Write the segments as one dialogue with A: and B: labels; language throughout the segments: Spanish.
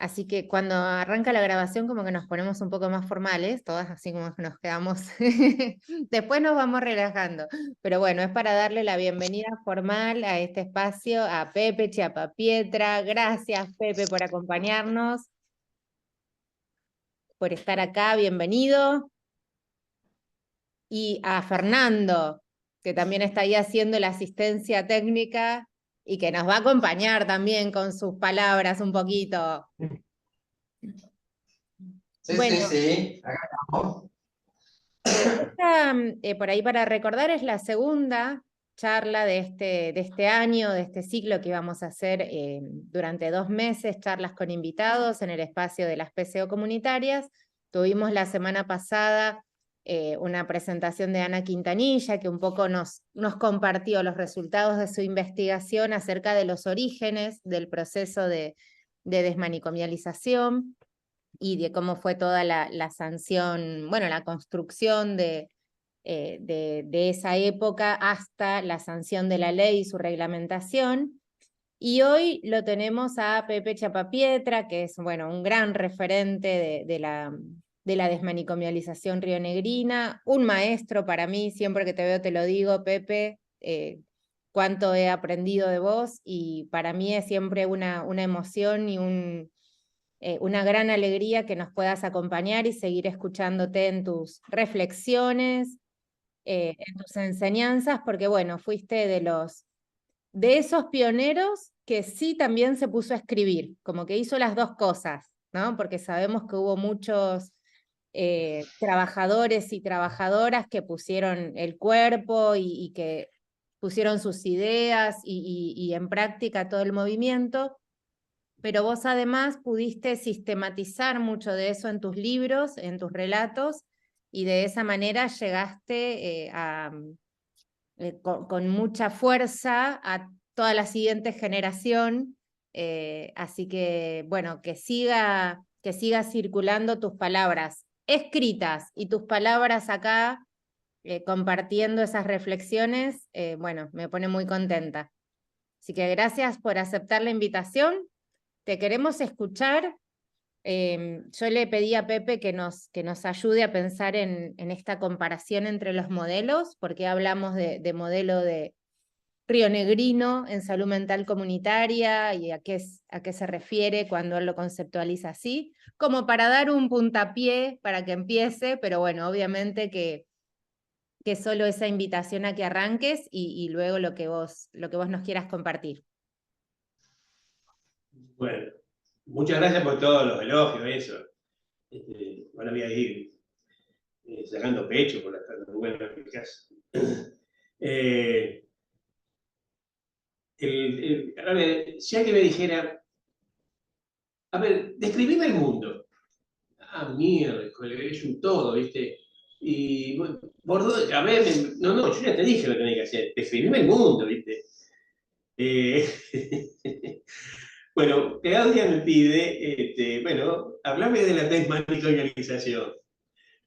A: Así que cuando arranca la grabación como que nos ponemos un poco más formales, todas así como que nos quedamos, después nos vamos relajando. Pero bueno, es para darle la bienvenida formal a este espacio a Pepe Chiapapietra. Gracias, Pepe, por acompañarnos, por estar acá, bienvenido. Y a Fernando, que también está ahí haciendo la asistencia técnica y que nos va a acompañar también con sus palabras un poquito.
B: Sí, sí,
A: Bueno,
B: sí, acá estamos.
A: esta, por ahí para recordar, es la segunda charla de este año, de este ciclo que íbamos a hacer durante 2 meses, charlas con invitados en el espacio de las PCO comunitarias. Tuvimos la semana pasada una presentación de Ana Quintanilla que un poco nos compartió los resultados de su investigación acerca de los orígenes del proceso de desmanicomialización y de cómo fue toda la sanción, bueno, la construcción de esa época hasta la sanción de la ley y su reglamentación. Y hoy lo tenemos a Pepe Chapapietra, que es, bueno, un gran referente de la desmanicomialización rionegrina, un maestro para mí, siempre que te veo te lo digo, Pepe, cuánto he aprendido de vos, y para mí es siempre una emoción y una gran alegría que nos puedas acompañar y seguir escuchándote en tus reflexiones, en tus enseñanzas, porque bueno, fuiste de esos pioneros que sí también se puso a escribir, como que hizo las dos cosas, ¿no? Porque sabemos que hubo muchos trabajadores y trabajadoras que pusieron el cuerpo y que pusieron sus ideas y en práctica todo el movimiento, pero vos además pudiste sistematizar mucho de eso en tus libros, en tus relatos, y de esa manera llegaste con mucha fuerza a toda la siguiente generación. Así que, bueno, que siga circulando tus palabras escritas y tus palabras acá, compartiendo esas reflexiones, bueno, me pone muy contenta. Así que gracias por aceptar la invitación. Te queremos escuchar. Yo le pedí a Pepe que nos ayude a pensar en esta comparación entre los modelos, porque hablamos de modelo de rionegrino en salud mental comunitaria y a qué se refiere cuando él lo conceptualiza así, como para dar un puntapié para que empiece, pero bueno, obviamente que solo esa invitación a que arranques y luego lo que vos nos quieras compartir.
C: Bueno, muchas gracias por todos los elogios, eso. Ahora voy a ir sacando pecho por la buena eficacia. A ver, si alguien me dijera, a ver, describime el mundo. Ah, mierda, es un todo, ¿viste? Y bueno, a ver, no, yo ya te dije lo que tenés que hacer, describime el mundo, ¿viste? Eh, bueno, Claudia me pide, bueno, hablame de la desmaterialización.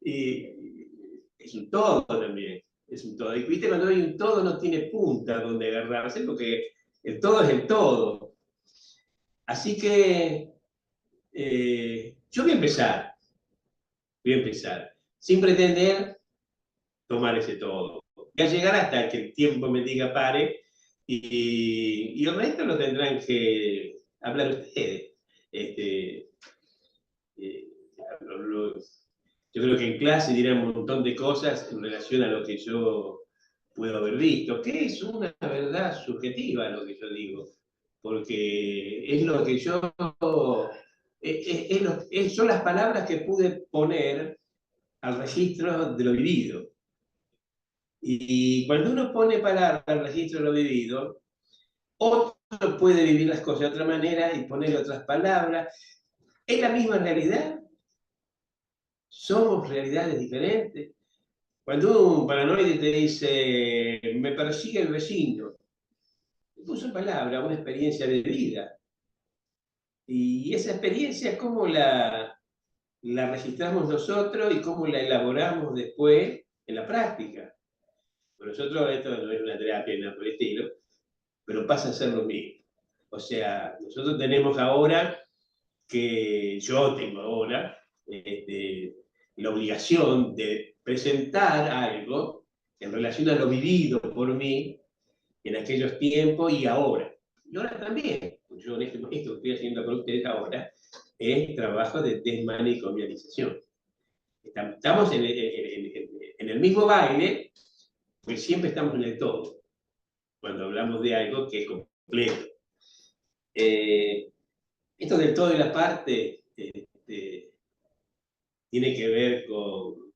C: Y es un todo también, es un todo. Y viste, cuando hay un todo no tiene punta donde agarrarse, porque el todo es el todo. Así que yo voy a empezar, sin pretender tomar ese todo. Voy a llegar hasta que el tiempo me diga pare y el resto lo tendrán que hablar ustedes. Este, eh, yo creo que en clase dirán un montón de cosas en relación a lo que yo puedo haber visto, que es una verdad subjetiva lo que yo digo, porque es lo que yo, son las palabras que pude poner al registro de lo vivido. Y cuando uno pone palabras al registro de lo vivido, otro puede vivir las cosas de otra manera y poner otras palabras. ¿Es la misma realidad? ¿Somos realidades diferentes? Cuando un paranoide te dice, me persigue el vecino, puso en palabra una experiencia de vida. Y esa experiencia, ¿cómo la registramos nosotros y cómo la elaboramos después en la práctica? Para nosotros esto no es una terapia ni nada por el estilo, pero pasa a ser lo mismo. O sea, nosotros tenemos ahora que yo tengo ahora la obligación de presentar algo en relación a lo vivido por mí en aquellos tiempos y ahora. Y ahora también, yo esto que estoy haciendo con ustedes ahora es trabajo de desmanicomialización. Estamos en el mismo baile, pues siempre estamos en el todo, cuando hablamos de algo que es completo. Esto del todo y la parte tiene que ver con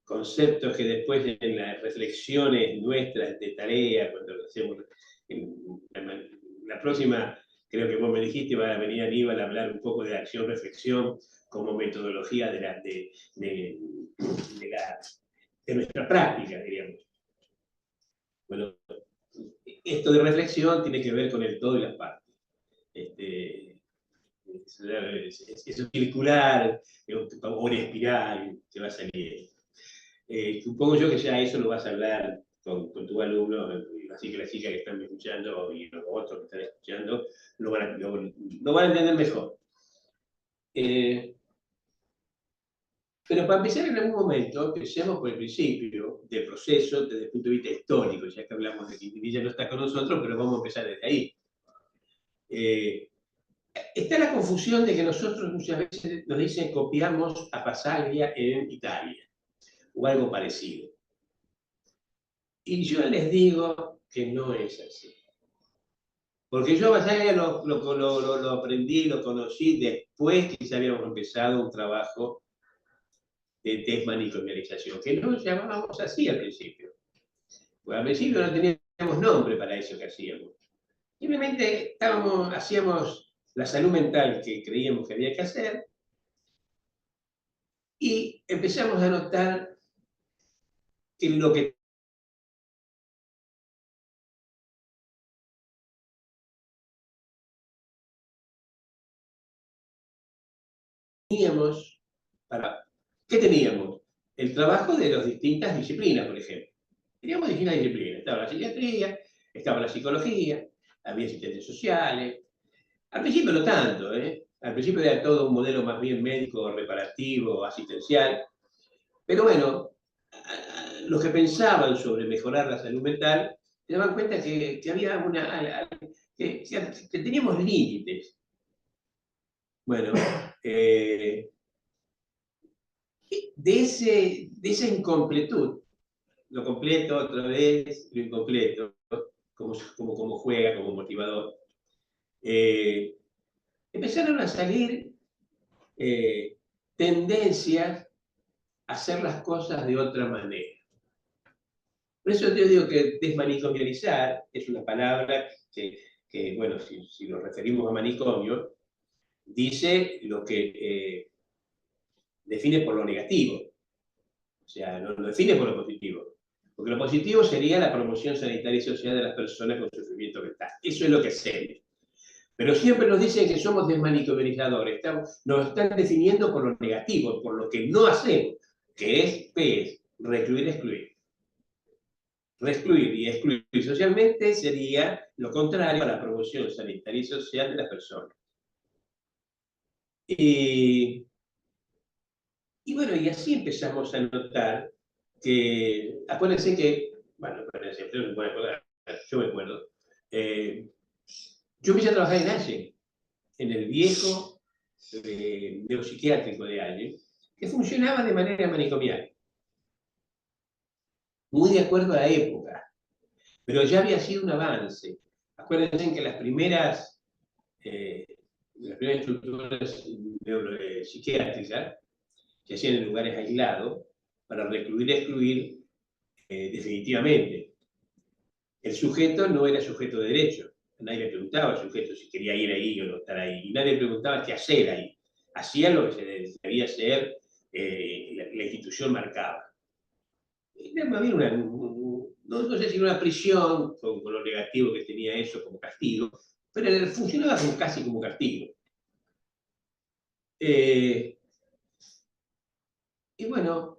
C: conceptos que después en las reflexiones nuestras de tarea, cuando lo hacemos, la próxima, creo que vos me dijiste, va a venir Aníbal a hablar un poco de acción-reflexión como metodología de nuestra práctica, diríamos. Bueno, esto de reflexión tiene que ver con el todo y las partes. Eso circular o en espiral que va a salir. Supongo yo que ya eso lo vas a hablar con tu alumno, así que las chicas que están escuchando y los otros que están escuchando lo van a entender mejor. Pero para empezar en algún momento, empecemos por el principio del proceso desde el punto de vista histórico, ya que hablamos de que Quintanilla no está con nosotros, pero vamos a empezar desde ahí. Está la confusión de que nosotros muchas veces nos dicen copiamos a Passaglia en Italia, o algo parecido. Y yo les digo que no es así. Porque yo a Passaglia lo aprendí, lo conocí después que ya habíamos empezado un trabajo de desmanicomialización, que no llamábamos así al principio. Pues al principio no teníamos nombre para eso que hacíamos. Simplemente hacíamos la salud mental que creíamos que había que hacer y empezamos a notar que lo que teníamos ¿qué teníamos? El trabajo de las distintas disciplinas, por ejemplo. Teníamos distintas disciplinas. Estaba la psiquiatría, estaba la psicología, había asistentes sociales. Al principio no tanto, ¿eh? Al principio era todo un modelo más bien médico, reparativo, asistencial. Pero bueno, los que pensaban sobre mejorar la salud mental se daban cuenta que había que teníamos límites. Bueno, de esa incompletud, lo completo otra vez, lo incompleto, como juega, como motivador, empezaron a salir tendencias a hacer las cosas de otra manera. Por eso yo digo que desmanicomializar es una palabra que bueno, si nos referimos a manicomio, dice lo que define por lo negativo. O sea, no lo define por lo positivo. Porque lo positivo sería la promoción sanitaria y social de las personas con sufrimiento mental. Eso es lo que hacemos. Pero siempre nos dicen que somos desmanicomializadores. Nos están definiendo por lo negativo, por lo que no hacemos, que es recluir, excluir. Excluir y excluir socialmente sería lo contrario a la promoción sanitaria y social de las personas. Y bueno, y así empezamos a notar que, acuérdense que, bueno, yo me acuerdo, yo empecé a trabajar en Allen, en el viejo neuropsiquiátrico de Allen, que funcionaba de manera manicomial, muy de acuerdo a la época, pero ya había sido un avance. Acuérdense que las primeras estructuras psiquiátricas se hacían en lugares aislados para recluir y excluir definitivamente. El sujeto no era sujeto de derecho. Nadie le preguntaba al sujeto si quería ir ahí o no estar ahí. Y nadie le preguntaba qué hacer ahí. Hacía lo que se debía hacer, la institución marcaba. Era más bien no sé si una prisión, con lo negativo que tenía eso como castigo, pero funcionaba casi como castigo. Y bueno,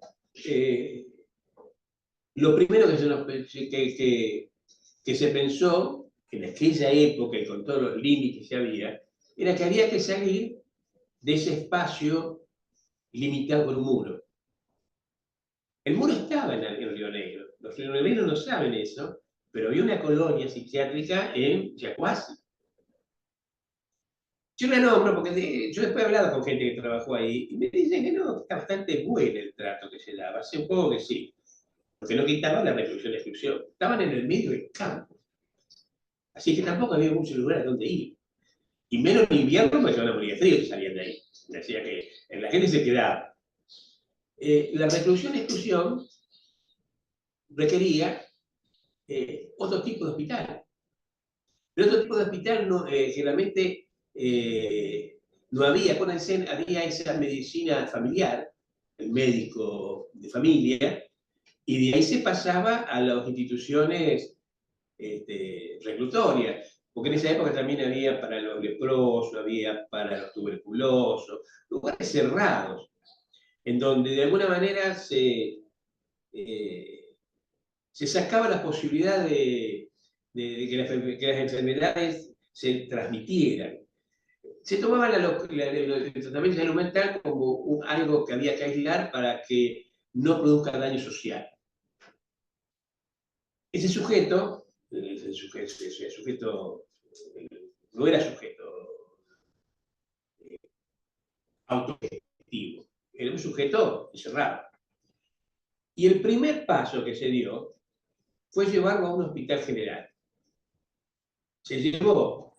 C: lo primero que se pensó en aquella época y con todos los límites que había, era que había que salir de ese espacio limitado por un muro. El muro estaba en Río Negro. Los rionegrinos no saben eso, pero había una colonia psiquiátrica en Yacuasi. Yo la nombro porque yo después he hablado con gente que trabajó ahí y me dicen que no, que está bastante bueno el trato que se daba. Hace un poco que sí, porque no quitaban la reclusión y exclusión. Estaban en el medio del campo. Así que tampoco había mucho lugar a donde ir. Y menos en invierno, porque se van a morir de frío si salían de ahí. Decía que la gente se quedaba. La reclusión y exclusión requería otro tipo de hospital. Pero otro tipo de hospital no, generalmente no había. Con el CEN había esa medicina familiar, el médico de familia, y de ahí se pasaba a las instituciones reclutorias. Porque en esa época también había para los leprosos, había para los tuberculosos, lugares cerrados, en donde de alguna manera se sacaba la posibilidad de que las enfermedades se transmitieran. Se tomaba el tratamiento de salud mental como algo que había que aislar para que no produzca daño social. Ese sujeto, ese sujeto no era sujeto autogestivo, era un sujeto encerrado. Y el primer paso que se dio fue llevarlo a un hospital general. Se llevó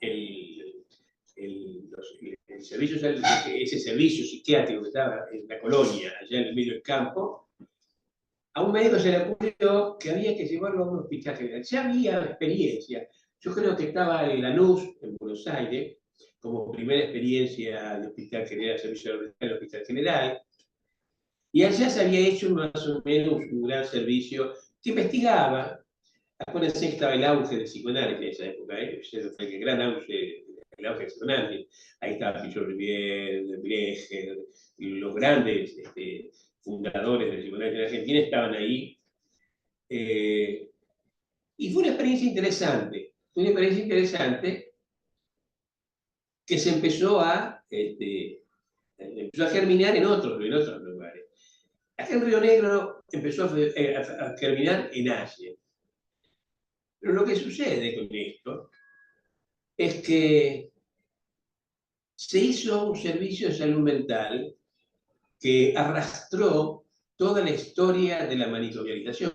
C: ese servicio psiquiátrico que estaba en la colonia, allá en el medio del campo. A un médico se le ocurrió que había que llevarlo a un hospital general. Ya había experiencia. Yo creo que estaba en Lanús, en Buenos Aires, como primera experiencia de hospital general, servicio del hospital general. Y allá se había hecho más o menos un gran servicio que investigaba. Acuérdense que estaba el auge del psicoanálisis en esa época, el gran auge del psicoanálisis. Ahí estaba Pichot Rivière, Brecht, los grandes fundadores del psicoanálisis en Argentina estaban ahí. Y fue una experiencia interesante. Fue una experiencia interesante que se empezó a germinar en otros lugares. Acá en Río Negro empezó a germinar en Asia. Pero lo que sucede con esto es que se hizo un servicio de salud mental que arrastró toda la historia de la manicomialización.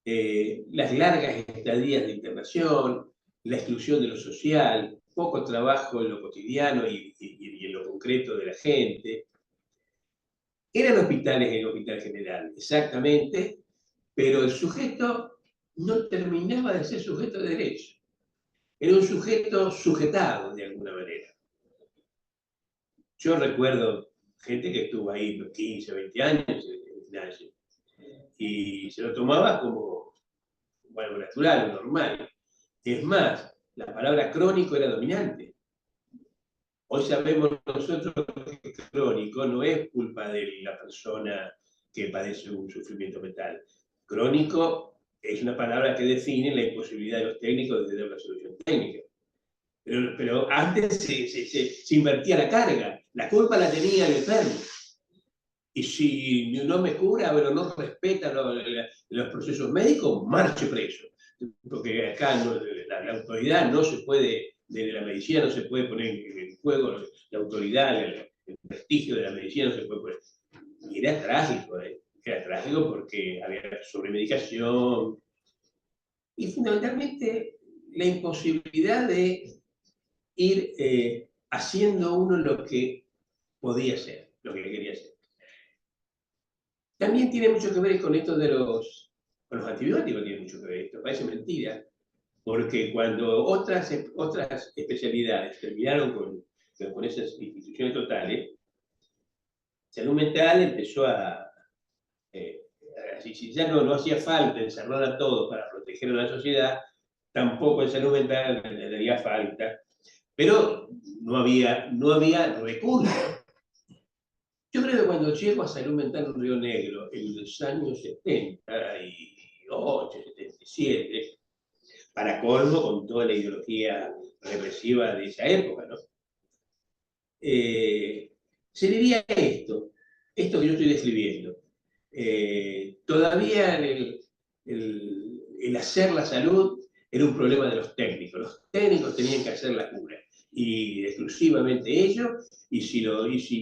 C: Las largas estadías de internación, la exclusión de lo social, poco trabajo en lo cotidiano y en lo concreto de la gente. Eran hospitales en el hospital general, exactamente, pero el sujeto no terminaba de ser sujeto de derecho. Era un sujeto sujetado de alguna manera. Yo recuerdo gente que estuvo ahí 15, 20 años en el gimnasio y se lo tomaba como algo natural, normal. Es más, la palabra crónico era dominante. Hoy sabemos nosotros que crónico no es culpa de la persona que padece un sufrimiento mental. Crónico es una palabra que define la imposibilidad de los técnicos de dar una solución técnica. Pero antes se invertía la carga. La culpa la tenía el enfermo. Y si no me cura, pero no respeta los procesos médicos, marche preso. Porque acá la autoridad no se puede, desde la medicina no se puede poner en juego la autoridad, el prestigio de la medicina no se puede poner. Y era trágico, era trágico porque había sobremedicación y fundamentalmente la imposibilidad de ir haciendo uno lo que podía hacer, lo que quería hacer. También tiene mucho que ver con esto con los antibióticos, tiene mucho que ver esto, parece mentira, porque cuando otras especialidades terminaron con esas instituciones totales, salud mental empezó si ya no hacía falta encerrar a todos para proteger a la sociedad, tampoco en salud mental le daría falta, pero no había recursos. Yo creo que cuando llego a salud mental en Río Negro, en los años 78, 77, para colmo con toda la ideología represiva de esa época, ¿no? Se diría esto que yo estoy describiendo. Todavía el hacer la salud era un problema de los técnicos. Los técnicos tenían que hacer la cura, y exclusivamente ellos, y si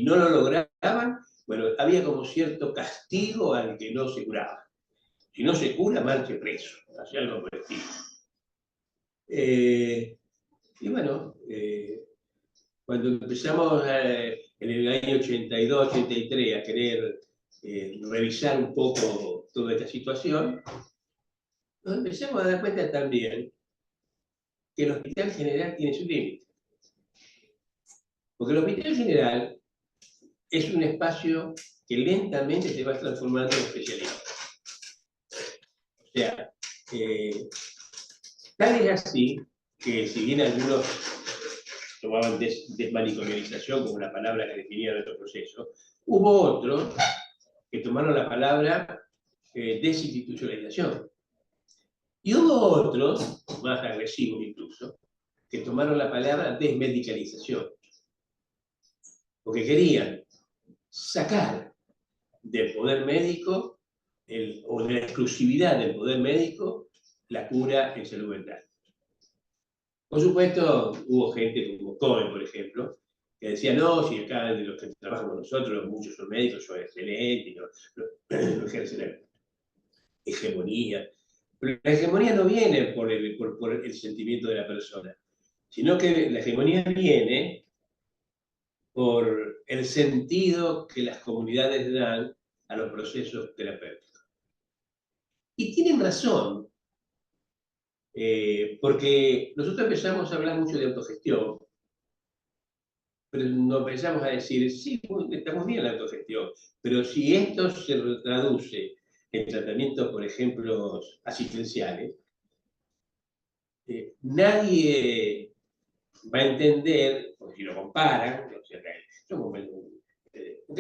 C: no lo lograban, bueno, había como cierto castigo al que no se curaba. Si no se cura, marche preso, hacía algo por el estilo. Y bueno, cuando empezamos en el año 82, 83 a querer revisar un poco toda esta situación, nos empezamos a dar cuenta también que el Hospital General tiene su límite. Porque el Hospital General es un espacio que lentamente se va transformando en especialidad. O sea, tal es así que si bien algunos tomaban desmanicomialización como la palabra que definía nuestro proceso, hubo otros que tomaron la palabra desinstitucionalización. Y hubo otros, más agresivos incluso, que tomaron la palabra desmedicalización. Porque querían sacar del poder médico, o de la exclusividad del poder médico, la cura en salud mental. Por supuesto, hubo gente como Cohen, por ejemplo, que decía, no, si acá de los que trabajan con nosotros, muchos son médicos, son excelentes, no ejercen la hegemonía. Pero la hegemonía no viene por el sentimiento de la persona, sino que la hegemonía viene por el sentido que las comunidades dan a los procesos terapéuticos. Y tienen razón, porque nosotros empezamos a hablar mucho de autogestión, pero nos empezamos a decir, sí, estamos bien en la autogestión, pero si esto se traduce en tratamientos, por ejemplo, asistenciales, nadie va a entender, porque si lo comparan, porque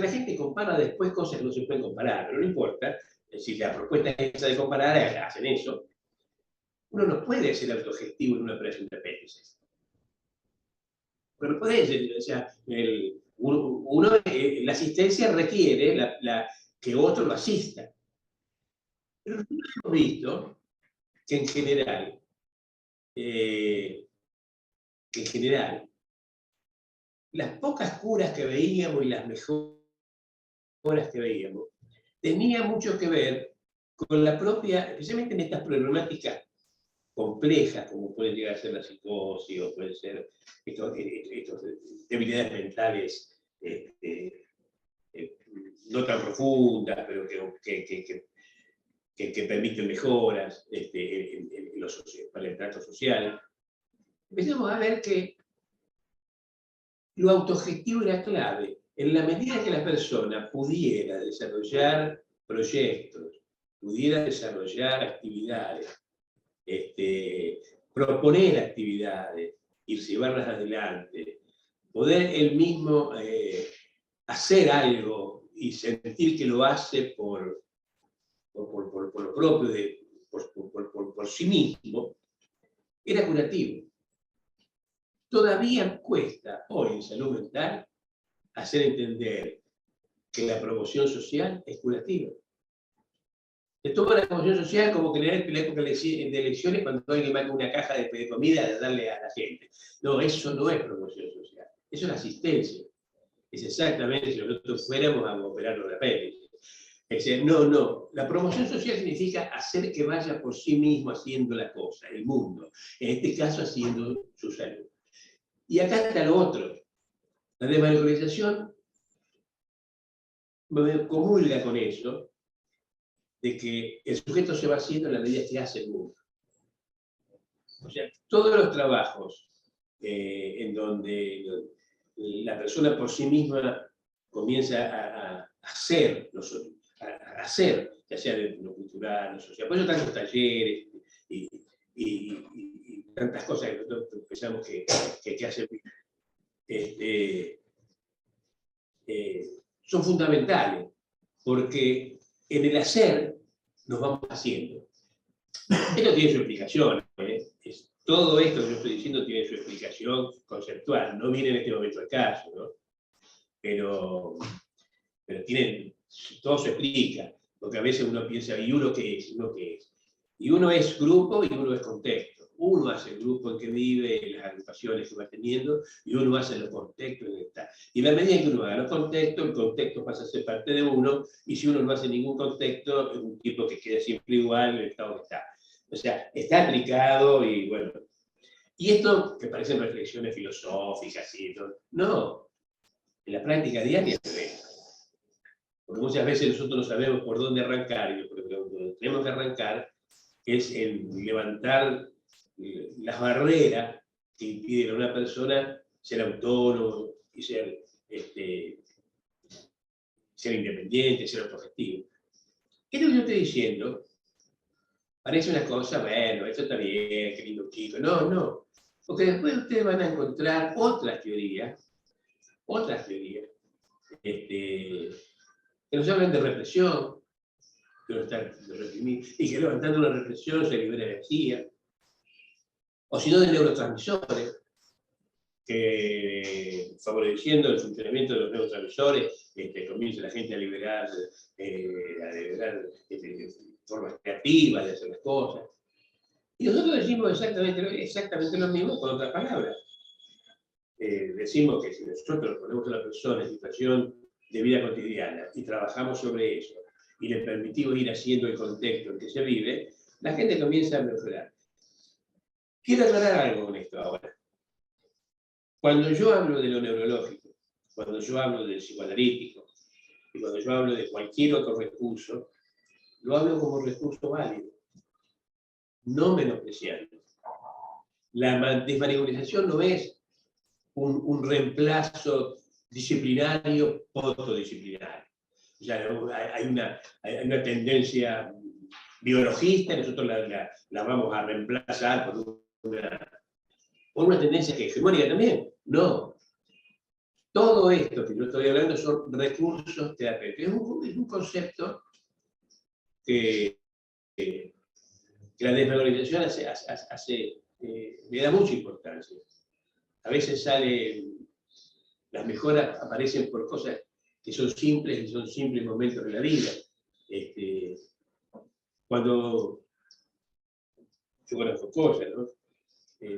C: la gente compara después cosas que no se pueden comparar, pero no importa, si la propuesta es esa de comparar, hacen eso. Uno no puede ser autogestivo en una operación de apéndice. Pero no puede ser, o sea, la asistencia requiere que otro lo asista. Pero nosotros hemos visto que en general, las pocas curas que veíamos y las mejoras que veíamos, tenía mucho que ver con la propia, especialmente en estas problemáticas complejas, como pueden llegar a ser la psicosis, o pueden ser estas debilidades mentales no tan profundas, pero que permiten mejoras para el trato social. Empezamos a ver que lo autogestivo era clave. En la medida que la persona pudiera desarrollar proyectos, pudiera desarrollar actividades, proponer actividades y llevarlas adelante, poder él mismo hacer algo y sentir que lo hace por lo propio, por sí mismo, era curativo. Todavía cuesta hoy en salud mental hacer entender que la promoción social es curativa. Se toma la promoción social como que en la época de elecciones, cuando alguien manda una caja de comida a darle a la gente. No, eso no es promoción social, eso es asistencia. Es exactamente si nosotros fuéramos a operar los apéndices. Es decir, no, la promoción social significa hacer que vaya por sí mismo haciendo la cosa, el mundo, en este caso haciendo su salud. Y acá está lo otro, la desvalorización comulga con eso, de que el sujeto se va haciendo en la medida que hace el mundo. O sea, todos los trabajos en donde la persona por sí misma comienza a hacer, ya sea de lo cultural, lo social. Por eso tantos talleres y tantas cosas que nosotros pensamos que hacen son fundamentales, porque en el hacer nos vamos haciendo. Esto tiene su explicación, todo esto que yo estoy diciendo tiene su explicación conceptual, no viene en este momento al caso, ¿no? Pero tienen, todo se explica, porque a veces uno piensa, ¿y uno qué es? ¿Uno qué es? Y uno es grupo y uno es contexto. Uno hace el grupo en que vive, las agrupaciones que va teniendo, y uno hace los contextos en que está. Y a la medida que uno haga los contextos, el contexto pasa a ser parte de uno, y si uno no hace ningún contexto, es un tipo que queda siempre igual en el estado que está. O sea, está aplicado y bueno. Y esto que parecen reflexiones filosóficas y todo, no, en la práctica diaria se ve. Porque muchas veces nosotros no sabemos por dónde arrancar, y lo que tenemos que arrancar es en levantar las barreras que impiden a una persona ser autónomo y ser independiente, ser autogestivo. Esto que yo estoy diciendo parece una cosa, bueno, esto está bien, qué lindo chico. No, no. Porque después ustedes van a encontrar otras teorías, que nos hablan de represión, que no están de reprimir, y que levantando una represión se libera energía, o si no de neurotransmisores, que favoreciendo el funcionamiento de los neurotransmisores, comienza la gente a liberar formas creativas de hacer las cosas. Y nosotros decimos exactamente lo mismo con otras palabras. Decimos que si nosotros ponemos a la persona en situación de vida cotidiana y trabajamos sobre eso y le permitimos ir haciendo el contexto en que se vive, la gente comienza a mejorar. Quiero aclarar algo con esto ahora. Cuando yo hablo de lo neurológico, cuando yo hablo del psicoanalítico y cuando yo hablo de cualquier otro recurso, lo hablo como recurso válido, no menospreciando. La desvalorización no es un reemplazo disciplinario autodisciplinario. O sea, hay una tendencia biologista, nosotros la vamos a reemplazar por una tendencia que es hegemónica también. No. Todo esto que yo estoy hablando son recursos terapéuticos. Es un concepto que la desvalorización le da mucha importancia. A veces las mejoras aparecen por cosas que son simples y son simples momentos de la vida. Cuando yo conozco cosas, ¿no?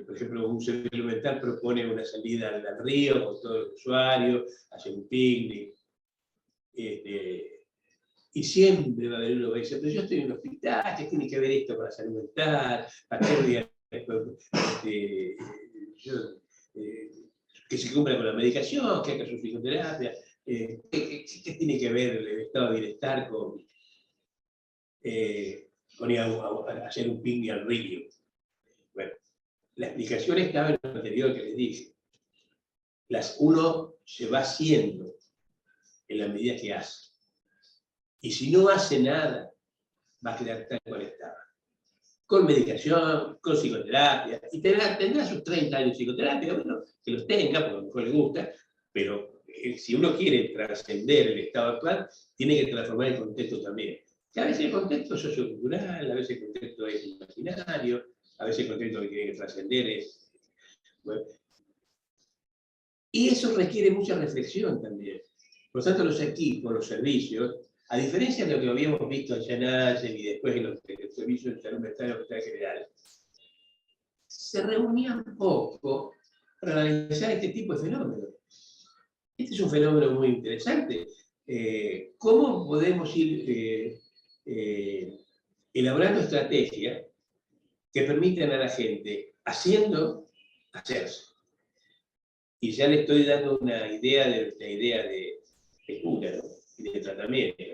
C: Por ejemplo, un servicio mental propone una salida al río con todos los usuarios, hace un picnic, y siempre va a haber uno que dice, pero yo estoy en un hospital, ¿qué tiene que ver esto con la salud mental? ¿Para qué voy a que se cumpla con la medicación, que haga su fisioterapia? ¿Qué tiene que ver el estado de bienestar con ir a hacer un picnic al río? Bueno, la explicación estaba en lo anterior que les dije. Uno se va haciendo en la medida que hace. Y si no hace nada, va a quedar tal cual estaba. Con medicación, con psicoterapia, y tendrá sus 30 años de psicoterapia, bueno, que los tenga, porque a lo mejor le gusta, pero si uno quiere trascender el estado actual, tiene que transformar el contexto también. Que a veces el contexto es sociocultural, a veces el contexto es imaginario, a veces el contexto que tiene que trascender es... Bueno. Y eso requiere mucha reflexión también. Por lo tanto, los equipos, los servicios, a diferencia de lo que habíamos visto en Janssen y después en los servicios de salud mental y hospital general, se reunían poco para analizar este tipo de fenómenos. Este es un fenómeno muy interesante. ¿Cómo podemos ir elaborando estrategias que permitan a la gente, hacerse? Y ya le estoy dando una idea de cura, ¿no? Y de tratamiento.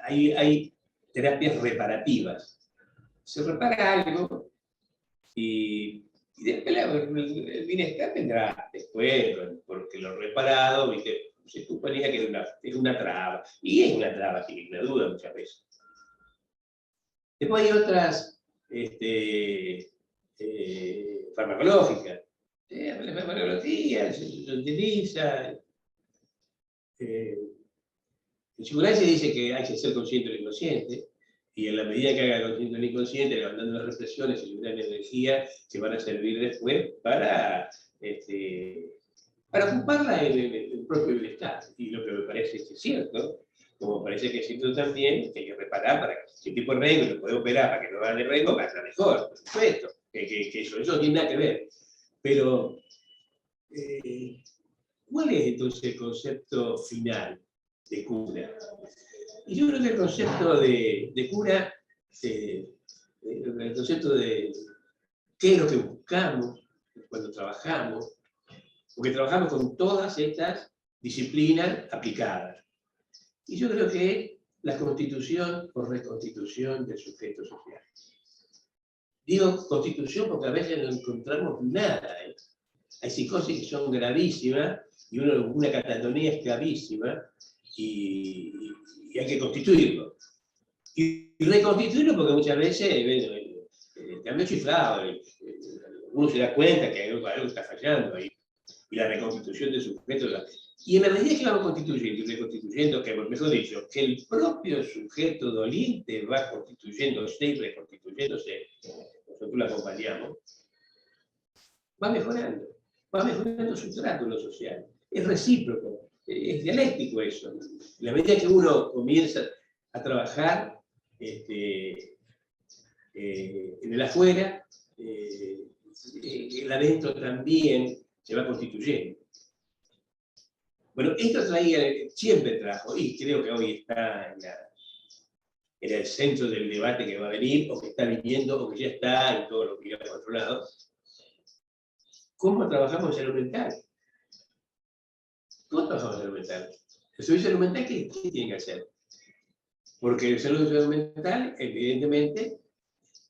C: Hay terapias reparativas. Se repara algo y después el bienestar vendrá después, porque lo reparado, ¿viste? Se suponía que es una traba, y es una traba, sin ninguna duda, muchas veces. Después hay otras farmacológicas. La farmacología se utiliza. En psicoanálisis dice que hay que ser consciente del inconsciente, Y en la medida que haga consciente o inconsciente, levantando las represiones y liberando energía, que van a servir después para ocuparla en el propio bienestar. Y lo que me parece que es cierto, como parece que es cierto también, que hay que reparar para que si el tipo de rengo lo puede operar para que no haga de rengo, va a estar mejor, por supuesto. Que eso no tiene nada que ver. Pero, ¿cuál es entonces el concepto final de cura? Y yo creo que el concepto de cura, el concepto de qué es lo que buscamos cuando trabajamos, porque trabajamos con todas estas disciplinas aplicadas. Y yo creo que es la constitución o reconstitución del sujeto social. Digo constitución porque a veces no encontramos nada. Hay psicosis que son gravísimas y una catatonía es gravísima y hay que constituirlo. Y reconstituirlo porque muchas veces está medio chiflado, uno se da cuenta que algo está fallando ahí. Y la reconstitución del sujeto. Y en la medida que vamos constituyendo y reconstituyendo, que mejor dicho, que el propio sujeto doliente va constituyéndose y reconstituyéndose, nosotros lo acompañamos, va mejorando su trato en lo social. Es recíproco, es dialéctico eso. En la medida que uno comienza a trabajar en el afuera, el adentro también se va constituyendo. Bueno, esto siempre trajo, y creo que hoy está en el centro del debate que va a venir, o que está viniendo, o que ya está en todo lo que ya por otro lado. ¿Cómo trabajamos en salud mental? ¿Cómo trabajamos en salud mental? El servicio de salud mental, ¿qué tiene que hacer? Porque el servicio de salud mental, evidentemente,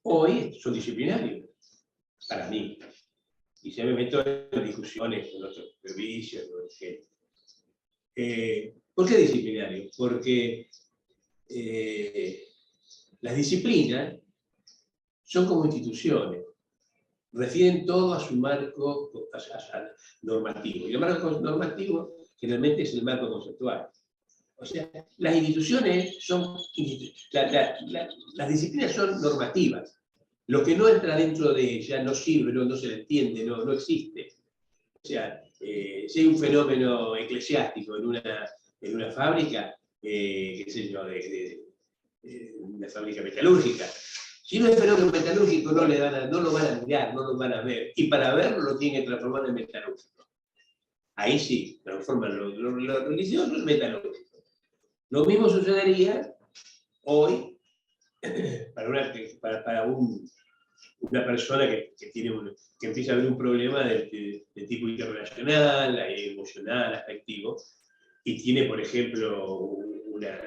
C: hoy son disciplinarios, para mí. Y ya me meto en discusiones con otros servicios, ¿no? ¿Por qué disciplinario? Porque las disciplinas son como instituciones, refieren todo a su marco normativo. Y el marco normativo generalmente es el marco conceptual. O sea, las instituciones son, las disciplinas son normativas. Lo que no entra dentro de ella no sirve, no se le entiende, no existe. O sea, si hay un fenómeno eclesiástico en una fábrica, qué sé yo, una fábrica metalúrgica, si no hay fenómeno metalúrgico no lo van a mirar, no lo van a ver, y para verlo lo tienen que transformar en metalúrgico. Ahí sí, transforman lo religioso en metalúrgico. Lo mismo sucedería hoy para una persona que empieza a ver un problema de tipo interrelacional, emocional, afectivo, y tiene, por ejemplo, una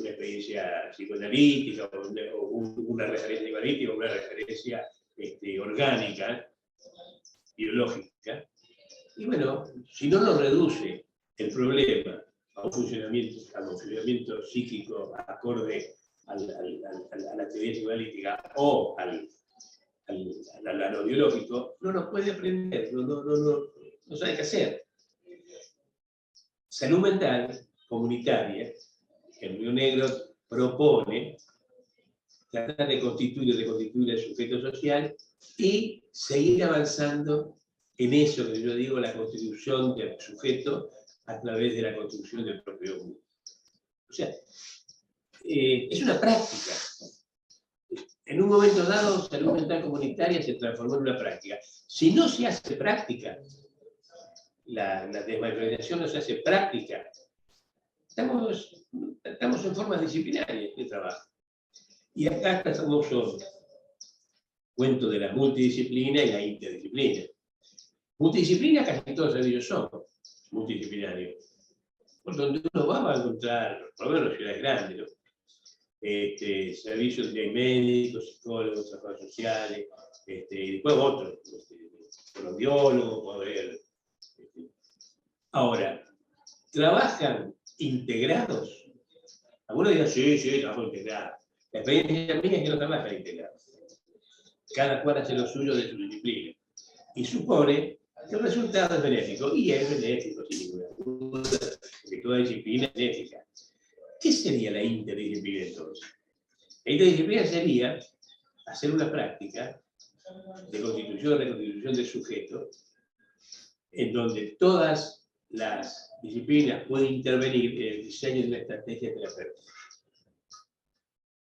C: experiencia psicoanalítica, o una referencia psicoanalítica, o una referencia orgánica, biológica. Y bueno, si no lo reduce el problema a un funcionamiento psíquico acorde a la teoría psicoanalítica o al biológico, no lo puede aprender, no sabe qué hacer. Salud mental comunitaria, el Río Negro propone tratar de constituir y reconstituir el sujeto social y seguir avanzando en eso que yo digo, la constitución del sujeto a través de la construcción del propio mundo. O sea, es una práctica. En un momento dado, salud mental comunitaria se transformó en una práctica. Si no se hace práctica, la desmaterialización no se hace práctica, estamos en formas disciplinarias de trabajo. Y acá está el famoso cuento de la multidisciplina y la interdisciplina. Multidisciplina casi todos ellos son multidisciplinarios. Por donde uno va a encontrar, por lo menos en ciudades grandes, ¿no? Servicios de médicos, psicólogos, trabajadores sociales, y después otros, biólogos, puede haber. Ahora, ¿trabajan integrados? Algunos dirán, sí, trabajo integrado. La experiencia mía es que no trabajan integrados. Cada cual hace lo suyo de su disciplina. Y supone que el resultado es benéfico. Y es benéfico, sin ninguna duda, porque toda disciplina es benéfica. ¿Qué sería la interdisciplina entonces? La interdisciplina sería hacer una práctica de constitución, reconstitución del sujeto, en donde todas las disciplinas pueden intervenir en el diseño de una estrategia terapéutica.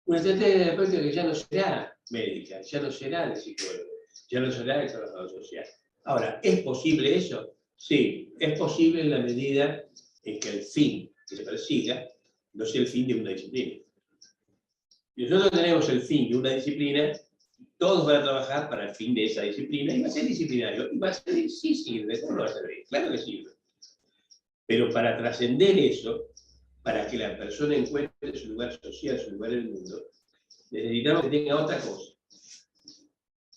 C: Una estrategia terapéutica que ya no será médica, ya no será de psicólogo, ya no será de trabajador social. Ahora, ¿es posible eso? Sí, es posible en la medida en que el fin que se persiga no sea el fin de una disciplina. Si nosotros tenemos el fin de una disciplina, todos van a trabajar para el fin de esa disciplina y va a ser disciplinario. Y va a servir, sí sirve, ¿cómo no va a servir? Claro que sirve. Pero para trascender eso, para que la persona encuentre su lugar social, su lugar en el mundo, necesitamos que tenga otra cosa.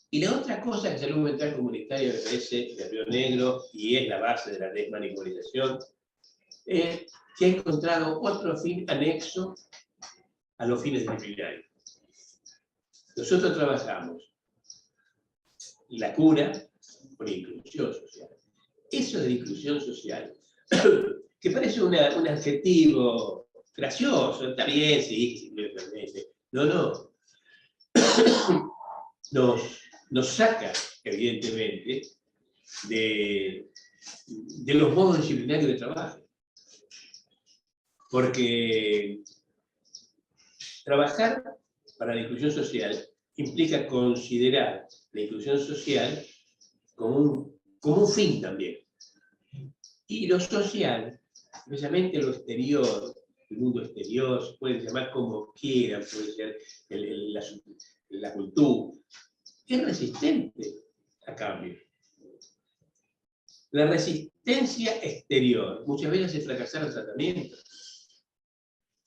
C: Y la otra cosa que salud mental comunitaria me parece de Río Negro, y es la base de la desmanipulación, es que ha encontrado otro fin anexo a los fines disciplinarios. Nosotros trabajamos la cura con inclusión social. Eso de inclusión social, que parece un adjetivo gracioso, está bien, sí, no. Nos saca, evidentemente, de los modos disciplinarios de trabajo. Porque trabajar para la inclusión social implica considerar la inclusión social como un fin también. Y lo social, especialmente lo exterior, el mundo exterior, se puede llamar como quieran, puede ser la cultura, es resistente a cambio. La resistencia exterior muchas veces es fracasar los tratamientos.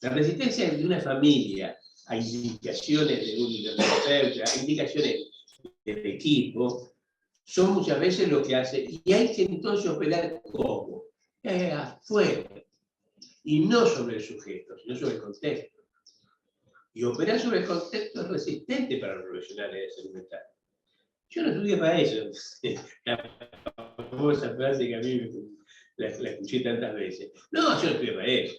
C: La resistencia de una familia a indicaciones de un terapeuta, a indicaciones del equipo, son muchas veces lo que hace, y hay que entonces operar ¿cómo? Afuera, y no sobre el sujeto, sino sobre el contexto. Y operar sobre el contexto es resistente para los profesionales de salud mental. Yo no estudié para eso. La famosa frase que a mí la escuché tantas veces. No, yo no estudié para eso.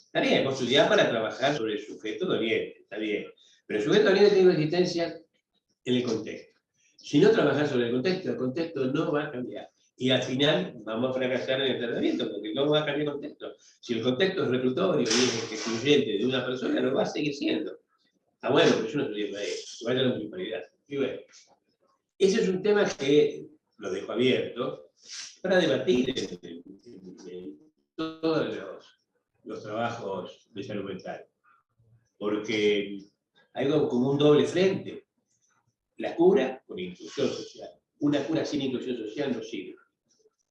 C: Está bien, vos estudiás para trabajar sobre el sujeto doliente, está bien. Pero el sujeto doliente tiene resistencia en el contexto. Si no trabajás sobre el contexto no va a cambiar. Y al final vamos a fracasar en el tratamiento, porque no va a cambiar el contexto. Si el contexto es reclutorio y es excluyente de una persona, lo va a seguir siendo. Ah, bueno, pero yo no estudié para eso. Vaya a la municipalidad. Y bueno, ese es un tema que lo dejo abierto para debatir en todos los trabajos de salud mental. Porque hay como un doble frente. La cura con inclusión social. Una cura sin inclusión social no sirve.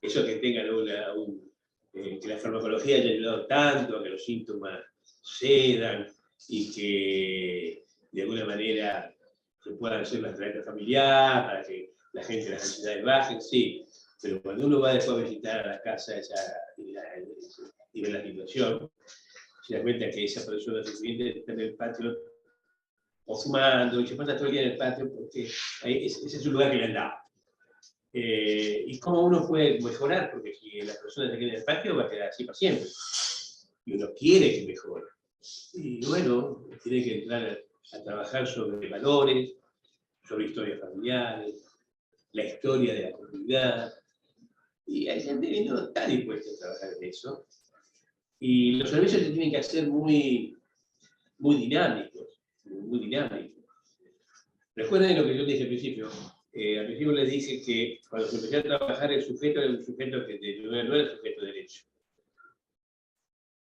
C: Eso que tengan que la farmacología haya ayudado tanto a que los síntomas cedan y que de alguna manera se puedan hacer las terapias familiares para que la gente las ansiedades bajen, sí. Pero cuando uno va después a visitar a la casa y ve la situación, se da cuenta que esa persona sufriente está en el patio o fumando y se pasa todo el día en el patio porque ese es un lugar que le han dado. ¿Y cómo uno puede mejorar? Porque si la persona se queda en el patio va a quedar así para siempre. Y uno quiere que mejore. Y bueno, tiene que entrar a trabajar sobre valores, sobre historias familiares, la historia de la comunidad. Y hay gente que no está dispuesta a trabajar en eso. Y los servicios se tienen que hacer muy dinámicos, muy dinámicos. Recuerden lo que yo dije al principio. Al principio les dije que cuando se empezó a trabajar el sujeto era un sujeto que no era el sujeto de derecho.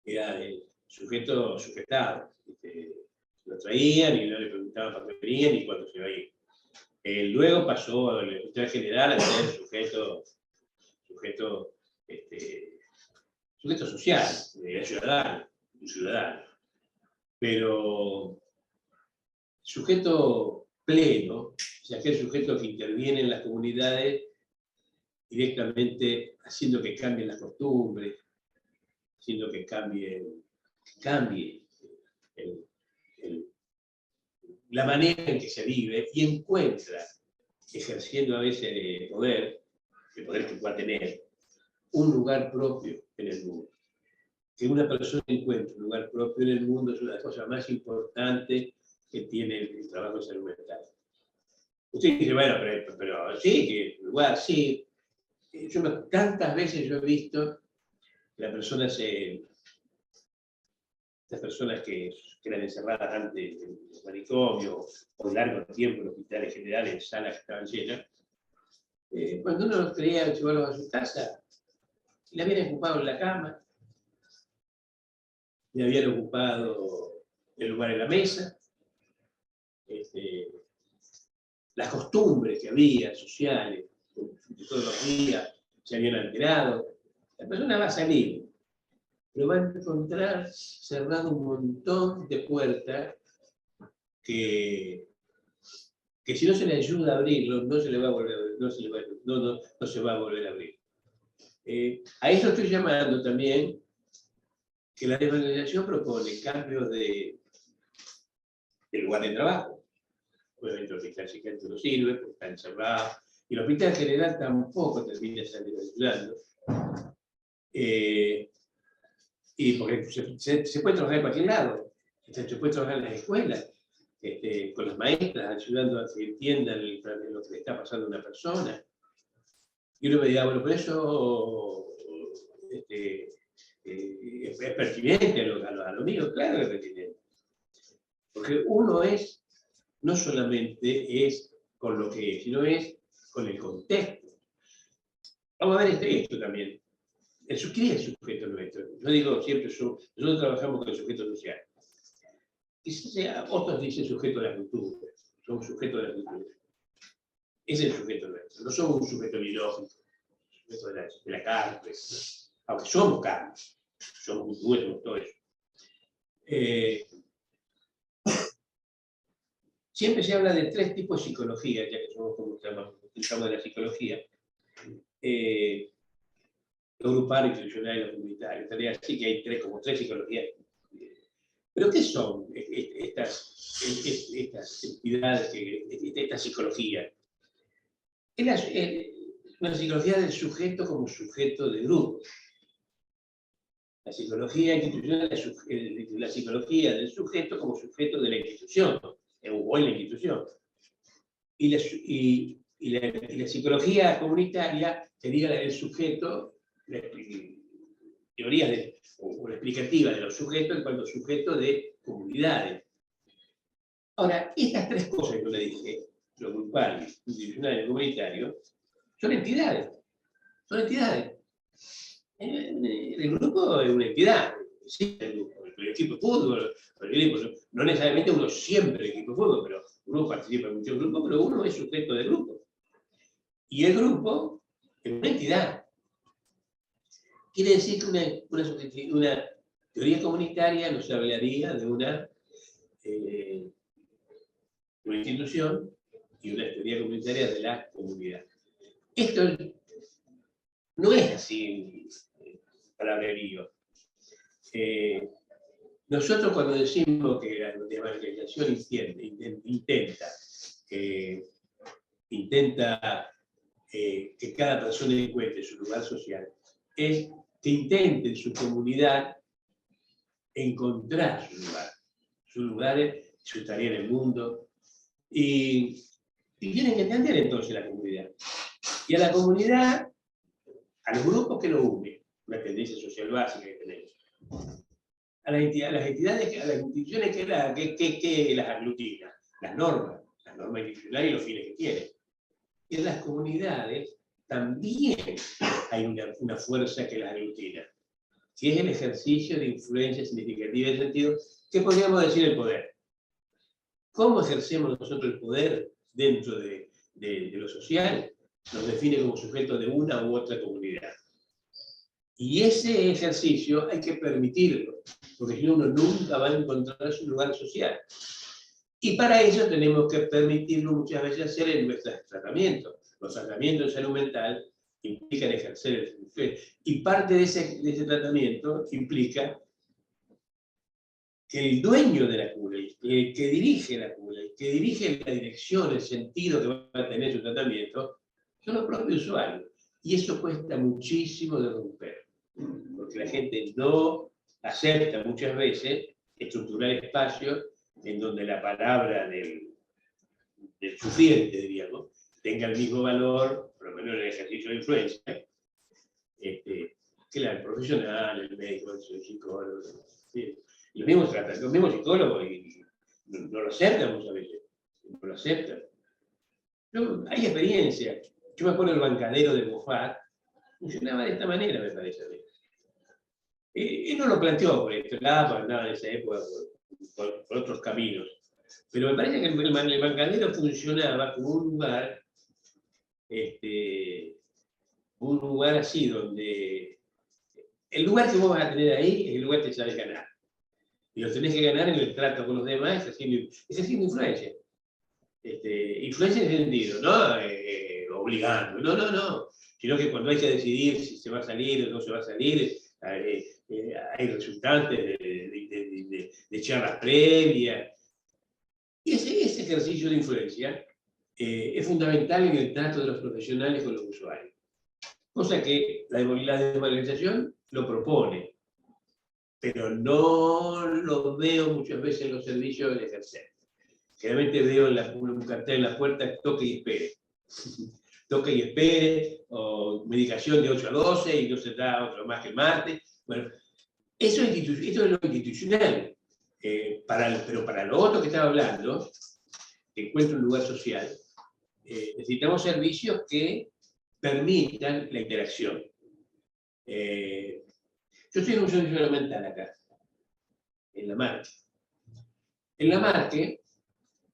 C: Era el sujeto sujetado. Lo traían y no le preguntaban para qué venían y cuándo se iba a ir. Luego pasó al hospital general a ser sujeto social, ciudadano, un ciudadano. Pero sujeto pleno, es aquel sujeto que interviene en las comunidades directamente haciendo que cambien las costumbres, haciendo que cambie la manera en que se vive y encuentra, ejerciendo a veces el poder que pueda tener, un lugar propio en el mundo. que una persona encuentre un lugar propio en el mundo es una de las cosas más importantes que tiene el trabajo de salud mental. Usted dice, bueno, pero sí, que lugar, sí. Tantas veces yo he visto que las personas que eran encerradas antes en el manicomio o largo tiempo en hospitales generales, en salas que estaban llenas, cuando uno los quería llevarlos a su casa, le habían ocupado la cama, le habían ocupado el lugar en la mesa, las costumbres que había sociales, de todos los días, se habían alterado. La persona va a salir, pero va a encontrar cerrado un montón de puertas que si no se le ayuda a abrirlo, no se le va a volver a abrir, no se va a volver a abrir. A eso estoy llamando también que la desvalorización propone cambios de lugar de trabajo. Obviamente el hospital psiquiátrico no sirve, porque está encerrado, y el hospital general tampoco termina ayudando. Y porque se puede trabajar en cualquier lado, se puede trabajar en las escuelas, con las maestras, ayudando a que entiendan lo que le está pasando a una persona. Y uno me dirá, bueno, pero eso es pertinente a lo mío, claro que es pertinente. Porque uno no solamente es con lo que es, sino es con el contexto. Vamos a ver esto también. ¿Qué es el sujeto nuestro? Yo digo siempre, nosotros trabajamos con el sujeto social. Otros dicen sujeto de la cultura, somos sujetos de la cultura. Es el sujeto nuestro, no somos un sujeto biológico, sujeto de la carne, aunque somos carne, somos huesos, todo eso. Siempre se habla de 3 tipos de psicología, ya que somos como estamos de la psicología. Lo grupal, institucional y lo comunitario. Estaría así que hay como tres psicologías. ¿Pero qué son estas entidades, esta psicología? Es una psicología del sujeto como sujeto de grupo. La psicología institucional es la psicología del sujeto como sujeto de la institución, o en la institución. Y la psicología comunitaria sería el sujeto, teorías o la explicativa de los sujetos en cuanto a sujeto de comunidades. Ahora, estas 3 cosas que yo le dije, lo grupal, institucional y comunitario, son entidades. Son entidades. El grupo es una entidad. Sí, el equipo de fútbol, no necesariamente uno siempre el equipo de fútbol, pero uno participa en muchos grupos, pero uno es sujeto del grupo. Y el grupo es una entidad. Quiere decir que una teoría comunitaria nos hablaría de una institución y una teoría comunitaria de la comunidad. Esto no es así palabrerío. Nosotros cuando decimos que la desvalorización intenta que cada persona encuentre su lugar social, es que intente en su comunidad encontrar sus lugares, su tarea en el mundo, y tienen que entender entonces la comunidad. Y a la comunidad, a los grupos que lo unen, una tendencia social básica que tenemos, a las entidades, a las instituciones que las aglutina, las normas institucionales y los fines que tienen. Y en las comunidades también hay una fuerza que las aglutina, que es el ejercicio de influencia significativa en el sentido que podríamos decir el poder. ¿Cómo ejercemos nosotros el poder dentro de lo social? Nos define como sujeto de una u otra comunidad. Y ese ejercicio hay que permitirlo, porque si no, uno nunca va a encontrar su lugar social. Y para ello tenemos que permitirlo muchas veces hacer en nuestros tratamientos. Los tratamientos de salud mental implican ejercer el poder. Y parte de ese tratamiento implica que el dueño de la cura, el que dirige la cura, el que dirige la dirección, el sentido que va a tener su tratamiento, son los propios usuarios. Y eso cuesta muchísimo de romper, porque la gente no acepta muchas veces estructurar espacios en donde la palabra del sufriente, diríamos, tenga el mismo valor, por lo menos en el ejercicio de influencia, que la del profesional, el médico, el psicólogo. ¿Sí? Los mismos psicólogos no lo aceptan muchas veces, no lo aceptan. Hay experiencia. Yo me acuerdo del bancadero de Moffat, funcionaba de esta manera, me parece a mí. Él no lo planteó por esto, andaba en esa época por otros caminos. Pero me parece que el bancadero funcionaba como un lugar así, donde el lugar que vos vas a tener ahí es el lugar que sabes ganar. Y lo tenés que ganar en el trato con los demás, es haciendo influencia. Influencia en el sentido, no obligando, no. Sino que cuando hay que decidir si se va a salir o no se va a salir, hay resultantes de charlas previas. Y ese ejercicio de influencia es fundamental en el trato de los profesionales con los usuarios. Cosa que la desvalorización lo propone, pero no lo veo muchas veces en los servicios del ejercer. Generalmente veo un cartel en la puerta, toque y espere. Toque y espere, o medicación de 8 a 12 y no se da otro más que el martes. Bueno, eso es lo institucional. Pero para lo otro que estaba hablando, que encuentra un lugar social, necesitamos servicios que permitan la interacción. Yo estoy en un servicio elemental acá, en La Marque. En La Marque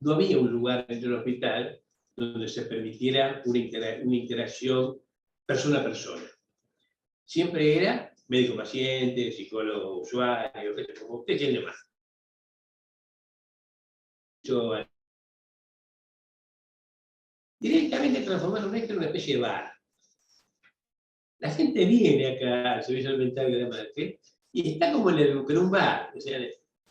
C: no había un lugar dentro del hospital donde se permitiera una interacción persona a persona. Siempre era médico-paciente, psicólogo-usuario, como usted quiere más. Directamente transformaron esto en una especie de bar. La gente viene acá al servicio elemental de La Marque y está como en un bar. O sea,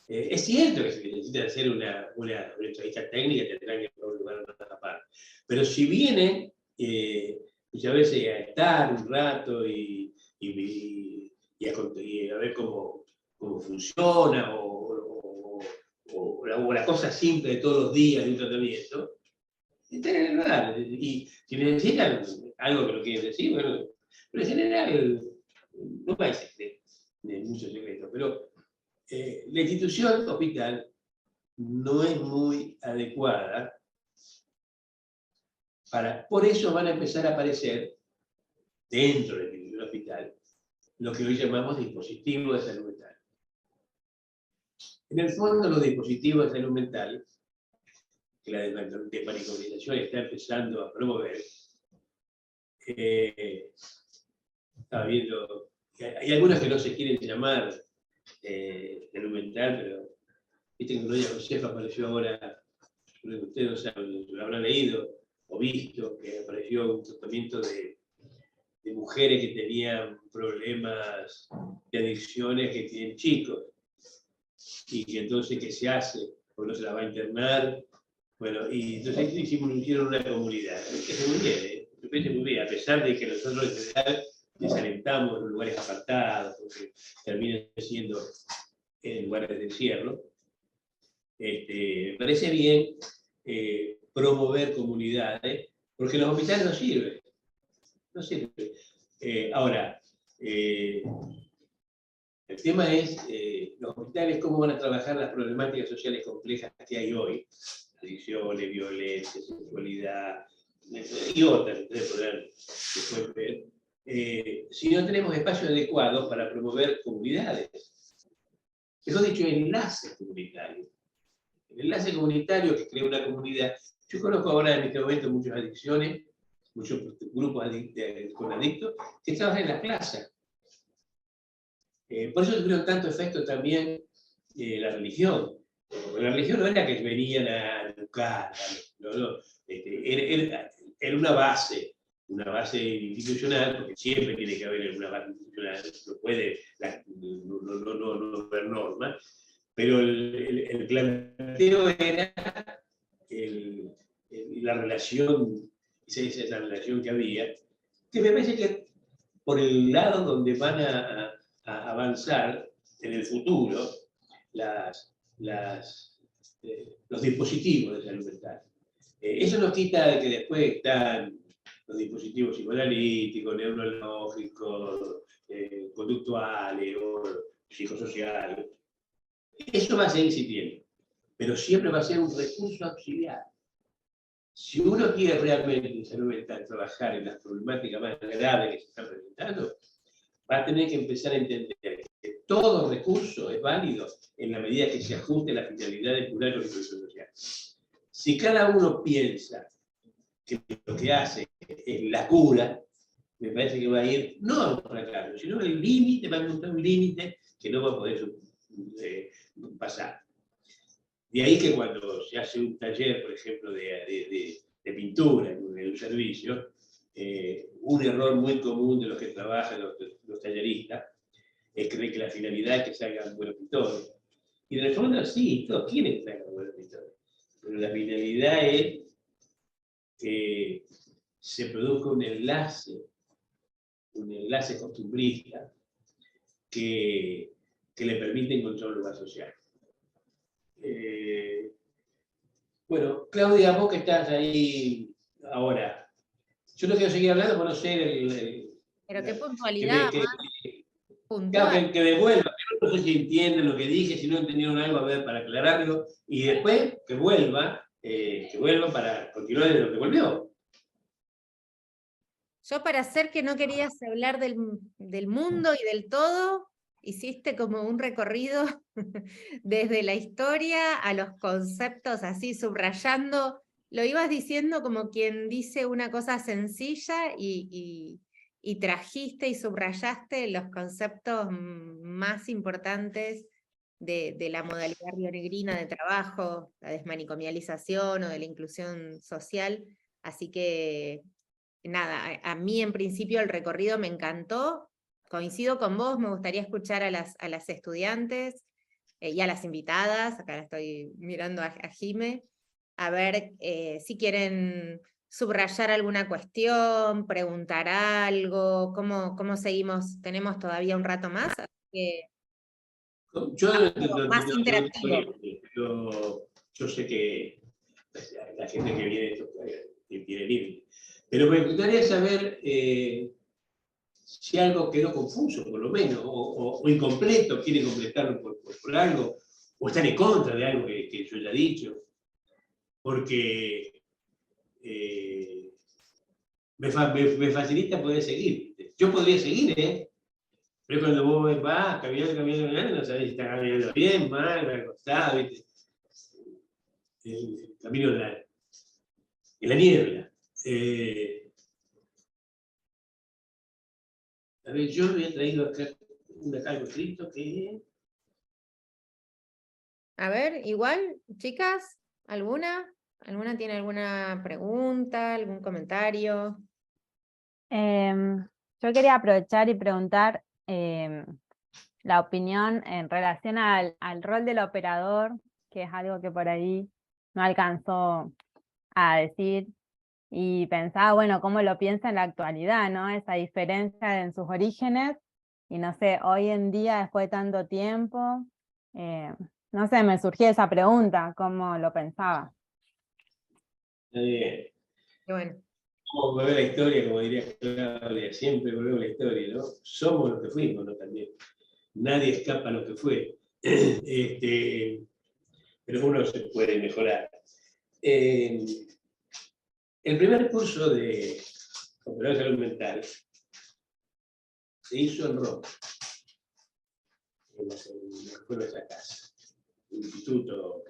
C: es cierto que si necesitan hacer una entrevista técnica, tendrán que ir a un lugar más aparte. Pero si vienen, muchas veces a estar un rato y a ver cómo funciona, o la cosa simple de todos los días de un tratamiento, están en el bar. Y si necesitan algo que lo quieren decir, bueno, pero en general no hay secreto, mucho secreto, pero la institución hospital no es muy adecuada por eso van a empezar a aparecer dentro de la institución hospital lo que hoy llamamos dispositivos de salud mental. En el fondo, los dispositivos de salud mental que la desmanicalización está empezando a promover, estaba viendo, hay algunas que no se quieren llamar salud mental, pero viste que Gloria Josefa apareció ahora, ustedes no saben, lo habrán leído o visto, que apareció un tratamiento de mujeres que tenían problemas de adicciones que tienen chicos, y que entonces, ¿qué se hace? Porque no se la va a internar. Bueno, y entonces hicieron una comunidad. Es muy bien, me parece muy bien, a pesar de que nosotros en general desalentamos los lugares apartados, porque terminan siendo en lugares de encierro. Me parece bien promover comunidades, porque los hospitales no sirven. No sirven. Ahora, el tema es los hospitales, cómo van a trabajar las problemáticas sociales complejas que hay hoy. Adicciones, violencia, sexualidad, y otras, ustedes podrán después ver, si no tenemos espacios adecuados para promover comunidades. Mejor dicho, enlaces comunitarios. El enlace comunitario que crea una comunidad. Yo conozco ahora en este momento muchas adicciones, muchos grupos con adictos que trabajan en la plaza. Por eso tuvieron tanto efecto también la religión. La religión no era que venían a educar, era una base institucional, porque siempre tiene que haber una base institucional, no puede no haber normas, pero el planteo era la relación, esa relación que había, que me parece que por el lado donde van a avanzar en el futuro los dispositivos de salud mental. Eso nos quita de que después están los dispositivos psicoanalíticos, neurológicos, conductuales o psicosociales. Eso va a seguir existiendo, pero siempre va a ser un recurso auxiliar. Si uno quiere realmente en salud mental trabajar en las problemáticas más graves que se están presentando, va a tener que empezar a entender que todo recurso es válido en la medida que se ajuste a la finalidad de curar la inclusión social. Si cada uno piensa que lo que hace es la cura, me parece que va a ir no a un fracaso, sino el límite, va a encontrar un límite que no va a poder pasar. De ahí que cuando se hace un taller, por ejemplo, de pintura en un servicio, un error muy común de los que trabajan, los talleristas, es creer que la finalidad es que salgan buenos pintores. Y en el fondo sí, todos quieren que salgan buenos pintores, pero la finalidad es que se produzca un enlace costumbrista que le permite encontrar un lugar social. Bueno, Claudia, vos que estás ahí ahora, yo no quiero seguir hablando por no ser
A: Pero qué puntualidad,
C: claro, que devuelva, no sé si entienden lo que dije, si no entendieron algo, a ver, para aclararlo, y después que vuelva para continuar de lo que volvió.
A: Yo para hacer que no querías hablar del mundo y del todo, hiciste como un recorrido desde la historia a los conceptos, así subrayando, lo ibas diciendo como quien dice una cosa sencilla y trajiste y subrayaste los conceptos más importantes de la modalidad rionegrina de trabajo, la desmanicomialización o de la inclusión social. Así que nada, a mí en principio el recorrido me encantó, coincido con vos, me gustaría escuchar a las estudiantes y a las invitadas, acá la estoy mirando a Jime, a ver si quieren subrayar alguna cuestión, preguntar algo, cómo seguimos, tenemos todavía un rato más, así que
C: Yo,
A: más interactivo.
C: yo sé que la gente que viene tiene límites, pero me gustaría saber si algo quedó confuso, por lo menos, o incompleto, quiere completarlo por algo, o están en contra de algo que yo ya he dicho, porque me facilita poder seguir. Yo podría seguir, pero cuando vos vas caminando, no sabés si estás caminando bien, mal, al costado, ¿viste? El camino en la niebla. A ver, yo había traído acá algo escrito que...
A: A ver, igual, chicas, ¿alguna tiene alguna pregunta, algún comentario?
D: Yo quería aprovechar y preguntar la opinión en relación al rol del operador, que es algo que por ahí no alcanzó a decir, y pensaba, bueno, cómo lo piensa en la actualidad, ¿no? Esa diferencia en sus orígenes, y no sé, hoy en día, después de tanto tiempo, no sé, me surgió esa pregunta, ¿cómo lo pensaba?
A: Qué bueno.
C: Vamos a volver a la historia, como diría Claudia, siempre volvemos a la historia, ¿no? Somos lo que fuimos, ¿no? También. Nadie escapa a lo que fue. Pero uno se puede mejorar. El primer curso de operador de salud mental se hizo en Roma, en la escuela de esa casa. Un instituto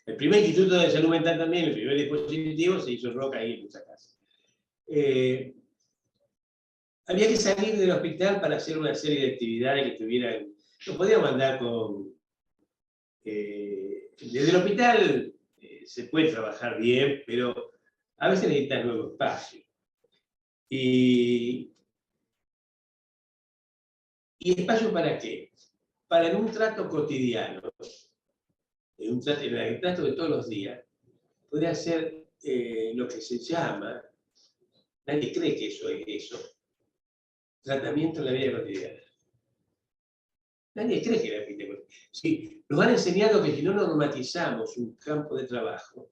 C: el primer instituto de salud mental también, el primer dispositivo se hizo en Roca, ahí en esa casa. Había que salir del hospital para hacer una serie de actividades que estuvieran... Lo podíamos andar con... desde el hospital se puede trabajar bien, pero a veces necesitas nuevo espacio. ¿Y espacio para qué? Para en un trato cotidiano, en el trato de todos los días, poder hacer lo que se llama, nadie cree que eso es eso, tratamiento en la vida cotidiana. Nadie cree que la epistemología. Sí, nos han enseñado que si no normatizamos un campo de trabajo,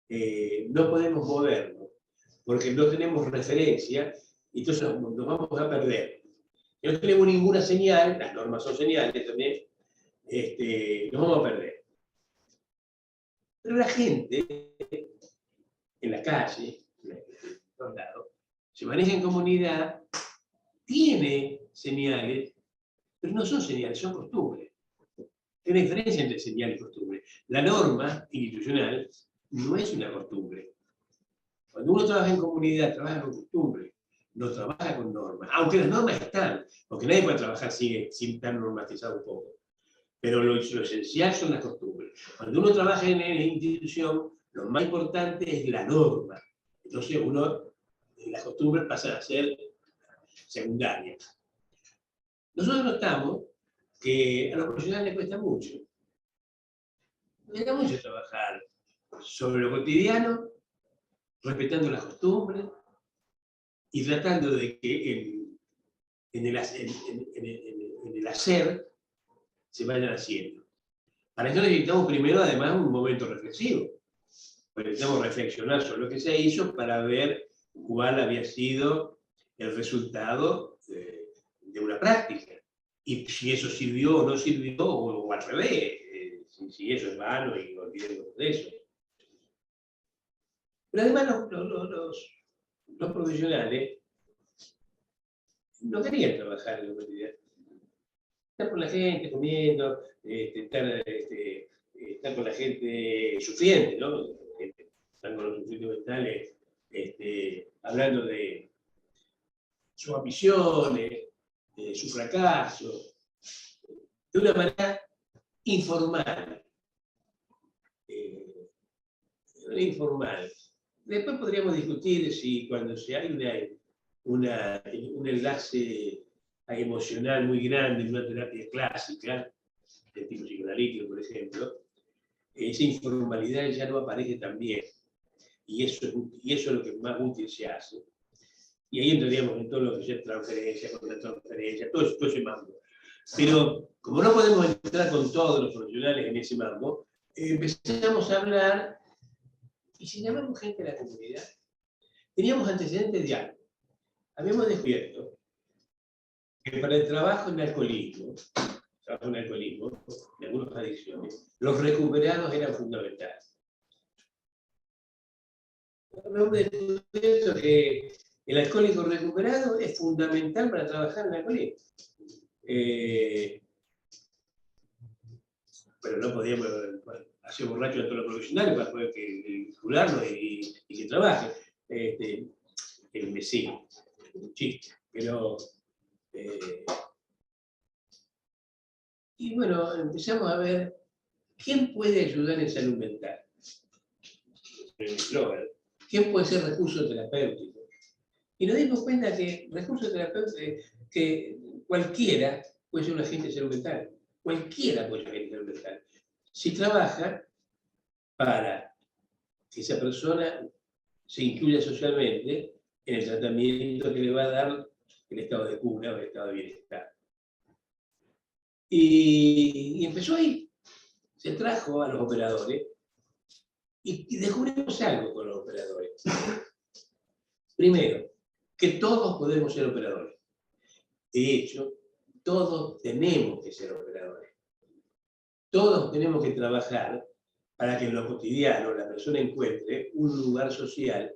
C: no podemos movernos, porque no tenemos referencia, y entonces nos vamos a perder. Si no tenemos ninguna señal, las normas son señales también, nos vamos a perder. Pero la gente, en la calle, en todos lados, se maneja en comunidad, tiene señales, pero no son señales, son costumbres. Hay una diferencia entre señal y costumbre. La norma institucional no es una costumbre. Cuando uno trabaja en comunidad, trabaja con costumbre, no trabaja con normas. Aunque las normas están, porque nadie puede trabajar sin estar normatizado un poco. Pero lo esencial son las costumbres. Cuando uno trabaja en la institución, lo más importante es la norma. Entonces las costumbres pasan a ser secundarias. Nosotros notamos que a los profesionales les cuesta mucho. Les cuesta mucho trabajar sobre lo cotidiano, respetando las costumbres y tratando de que en el hacer se vayan haciendo. Para eso necesitamos primero, además, un momento reflexivo. Necesitamos reflexionar sobre lo que se hizo para ver cuál había sido el resultado de una práctica. Y si eso sirvió o no sirvió, o al revés, si eso es vano y olvidemos de eso. Pero además los profesionales no querían trabajar en la cotidiana. Estar con la gente, comiendo, estar con la gente sufriente, ¿no? Están con los sufrientes mentales, hablando de sus ambiciones, de su fracaso, de una manera informal. Informal. Después podríamos discutir si cuando hay un enlace emocional muy grande en una terapia clásica, del tipo psicoanalítico, por ejemplo, esa informalidad ya no aparece tan bien. Y eso es lo que más útil se hace. Y ahí entraríamos en todo lo que es transferencia, contratransferencia, todo ese mambo. Pero como no podemos entrar con todos los profesionales en ese mambo, empezamos a hablar, y si llamamos gente de la comunidad, teníamos antecedentes de algo. Habíamos descubierto que para el trabajo en alcoholismo, de algunas adicciones, los recuperados eran fundamentales. Hemos descubierto que el alcohólico recuperado es fundamental para trabajar en el alcoholismo. Pero no podíamos hacer borrachos a todos los profesionales para poder curarlo y que trabaje. El vecino, un chiste. Pero, y bueno, empezamos a ver quién puede ayudar en salud mental. ¿Quién puede ser recurso terapéutico? Y nos dimos cuenta que recurso terapéutico, que cualquiera puede ser un agente de salud mental. Cualquiera puede ser un agente de salud mental. Si trabaja para que esa persona se incluya socialmente en el tratamiento que le va a dar el estado de cura o el estado de bienestar. Y empezó ahí. Se trajo a los operadores y descubrimos algo con los operadores. Primero, que todos podemos ser operadores. De hecho, todos tenemos que ser operadores. Todos tenemos que trabajar para que en lo cotidiano la persona encuentre un lugar social,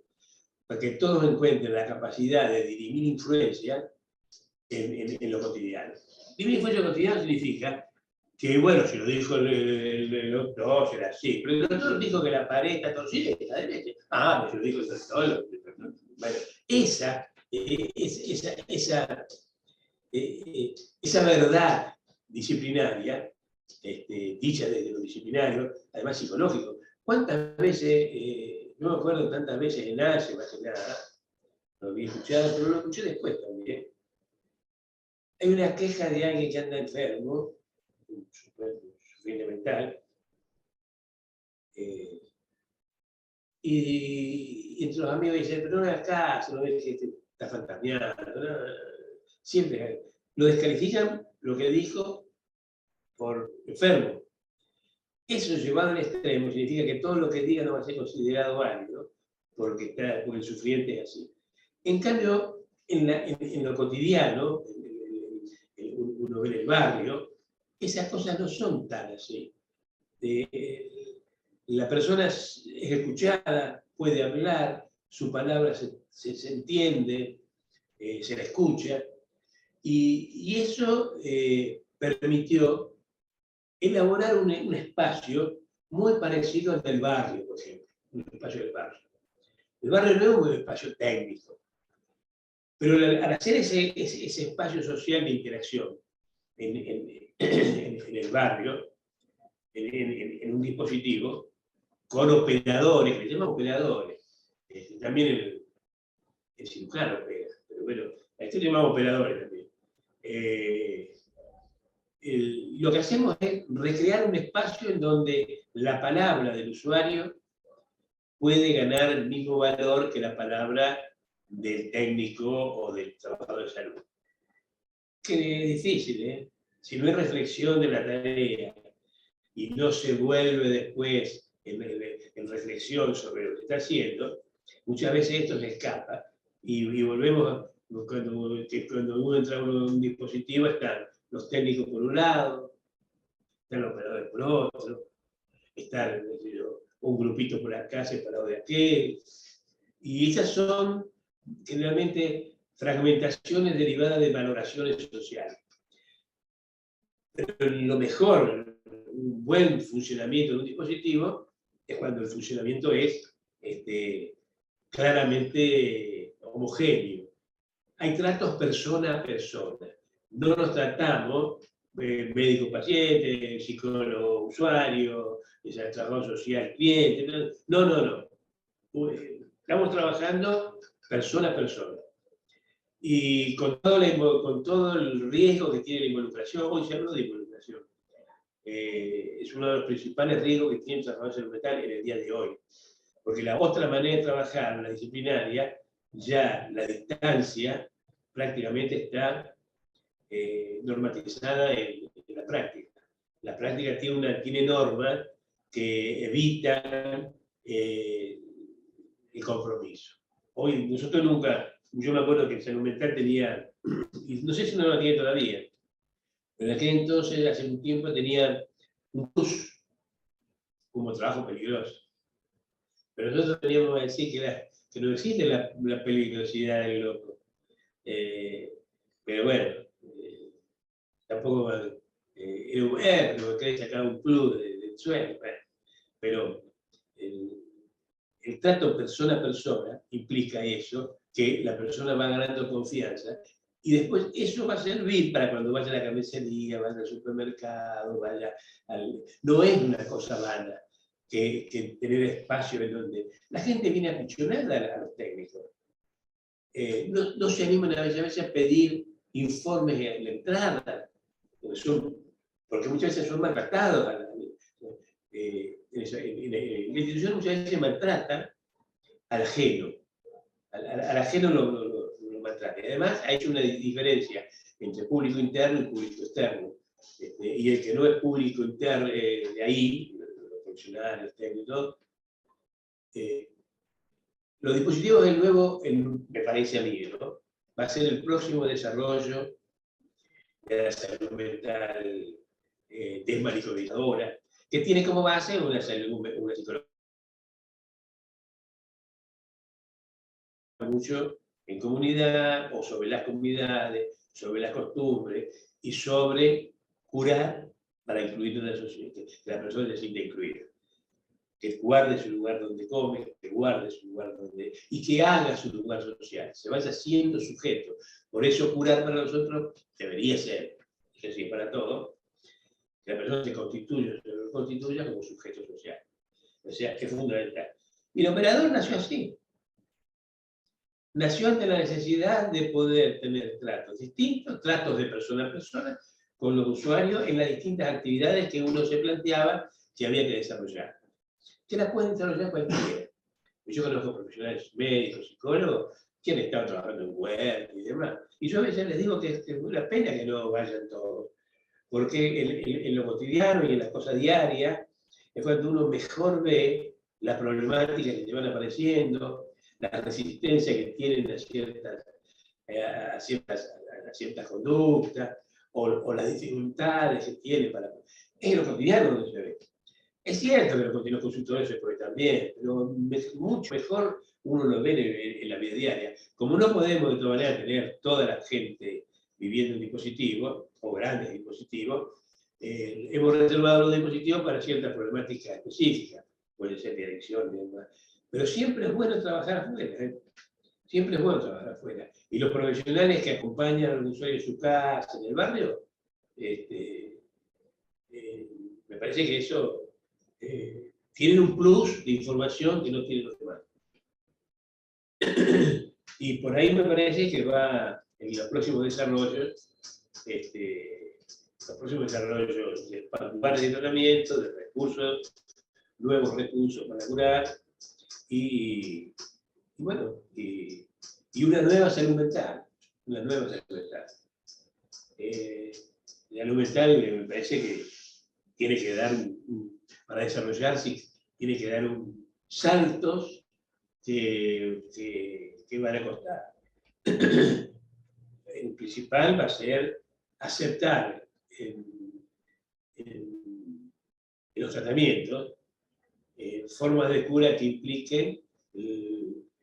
C: para que todos encuentren la capacidad de dirimir influencia en lo cotidiano. Dirimir influencia cotidiana significa que, bueno, si lo dijo el doctor, será así, pero el doctor dijo que la pared está torcida y está derecha. Ah, pero si lo dijo el doctor, bueno, esa verdad disciplinaria, dicha desde lo disciplinario, además psicológico. ¿Cuántas veces, no me acuerdo tantas veces en ACE, más que nada, lo había escuchado, pero lo escuché después también. Hay una queja de alguien que anda enfermo, sufriente mental, y entre los amigos dicen, pero no hagas caso, no ves que está fantasmeando, ¿no? Siempre lo descalifican lo que dijo por enfermo. Eso llevado al extremo significa que todo lo que diga no va a ser considerado válido, porque el sufriente es así. En cambio, en lo cotidiano, uno ve en el barrio, esas cosas no son tan así. La persona es escuchada, puede hablar, su palabra se entiende, se la escucha, y eso permitió elaborar un espacio muy parecido al del barrio, por ejemplo, un espacio del barrio. El barrio no es un espacio técnico, pero al hacer ese espacio social de interacción en el barrio, en un dispositivo, con operadores, que se llaman operadores, también el cirujano opera, pero bueno, a esto le llamamos operadores también. Lo que hacemos es recrear un espacio en donde la palabra del usuario puede ganar el mismo valor que la palabra del técnico o del trabajador de salud. Que es difícil, ¿eh? Si no hay reflexión de la tarea y no se vuelve después en reflexión sobre lo que está haciendo, muchas veces esto se escapa y volvemos cuando uno entra a un dispositivo, están los técnicos por un lado, están los operadores por otro, están un grupito por acá separado de aquel, y esas son generalmente fragmentaciones derivadas de valoraciones sociales. Pero lo mejor, un buen funcionamiento de un dispositivo es cuando el funcionamiento es claramente homogéneo. Hay tratos persona a persona. No nos tratamos médico-paciente, psicólogo-usuario, trabajador social-cliente. No. Estamos trabajando persona a persona. Y con todo el riesgo que tiene la involucración, hoy se habló de involucración. Es uno de los principales riesgos que tiene el trabajador salud mental en el día de hoy. Porque la otra manera de trabajar, la disciplinaria, ya la distancia prácticamente está normatizada en la práctica. La práctica tiene normas que evitan el compromiso. Hoy nosotros nunca, yo me acuerdo que el salud mental tenía, y no sé si no lo tiene todavía, pero en aquel entonces, hace un tiempo, tenía un plus como trabajo peligroso. Pero nosotros teníamos que decir que no existe la peligrosidad del loco. Pero bueno, tampoco pero querés sacar un plus del suelo. Pero el trato persona a persona implica eso, que la persona va ganando confianza, y después eso va a servir para cuando vaya a la carnicería, vaya al supermercado, no es una cosa vana que tener espacio en donde la gente viene aficionada a los técnicos. No se animan a veces a pedir informes en la entrada, porque muchas veces son maltratados. En la institución muchas veces maltratan al ajeno. Al ajeno lo maltratan. Además, ha hecho una diferencia entre público interno y público externo. Y el que no es público interno de ahí, los funcionarios, técnicos, los dispositivos del nuevo, me parece a mí, ¿no? Va a ser el próximo desarrollo de la salud mental desmanicomiadora, que tiene como base una psicología mucho en comunidad, o sobre las comunidades, sobre las costumbres, y sobre curar para incluir en la sociedad, que la persona se sienta incluida. Que guarde su lugar donde come, que guarde su lugar donde... y que haga su lugar social, se vaya siendo sujeto. Por eso curar para nosotros debería ser, es decir, para todos, que la persona se constituya como sujeto social. O sea, es fundamental. Y el operador nació así. Nació ante la necesidad de poder tener tratos distintos, tratos de persona a persona, con los usuarios en las distintas actividades que uno se planteaba que había que desarrollar. Que la pueden desarrollar cualquiera. Yo conozco profesionales médicos, psicólogos, que han estado trabajando en web y demás. Y yo a veces les digo que es una pena que no vayan todos, porque en lo cotidiano y en las cosas diarias es cuando uno mejor ve las problemáticas que te van apareciendo, la resistencia que tienen a ciertas conductas, o las dificultades que tienen para... Es en lo cotidiano donde se ve. Es cierto que los consultores se puede también, pero mucho mejor uno lo ve en la vida diaria. Como no podemos de todas maneras tener toda la gente viviendo en dispositivos, o grandes dispositivos, hemos reservado los dispositivos para ciertas problemáticas específicas, puede ser de adicción y demás. Pero siempre es bueno trabajar afuera, ¿eh? Siempre es bueno trabajar afuera. Y los profesionales que acompañan al usuario en su casa, en el barrio, me parece que eso tienen un plus de información que no tienen los demás. Y por ahí me parece que va en los próximos desarrollos, de lugares de tratamiento, de recursos, nuevos recursos para curar, y bueno, y una nueva salud mental. Una nueva salud mental. La salud mental me parece que tiene que dar, para desarrollarse, tiene que dar saltos que van a costar. El principal va a ser aceptar en los tratamientos formas de cura que impliquen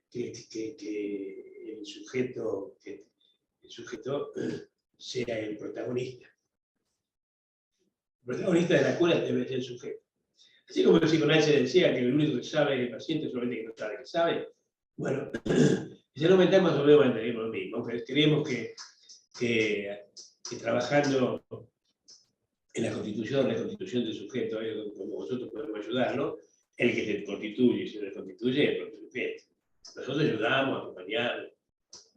C: que el sujeto sea el protagonista. El protagonista de la cura debe ser el sujeto. Así como el psicoanálisis decía que el único que sabe es el paciente, solamente que no sabe que sabe. Bueno, en salud mental más o menos mantenemos lo mismo, pero creemos que trabajando en la constitución del sujeto, como vosotros podemos ayudarlo, el que se constituye y se reconstituye es el propio sujeto. Nosotros ayudamos, acompañamos,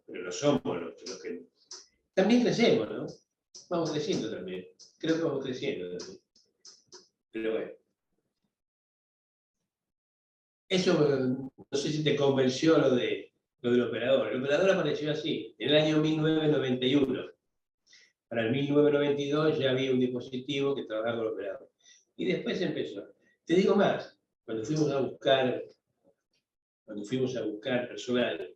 C: pero no somos los que... También crecemos, ¿no? Vamos creciendo también. Creo que vamos creciendo también. Pero bueno. Eso, no sé si te convenció lo del operador. El operador apareció así, en el año 1991. Para el 1992 ya había un dispositivo que trabajaba con el operador. Y después empezó. Te digo más, cuando fuimos a buscar personal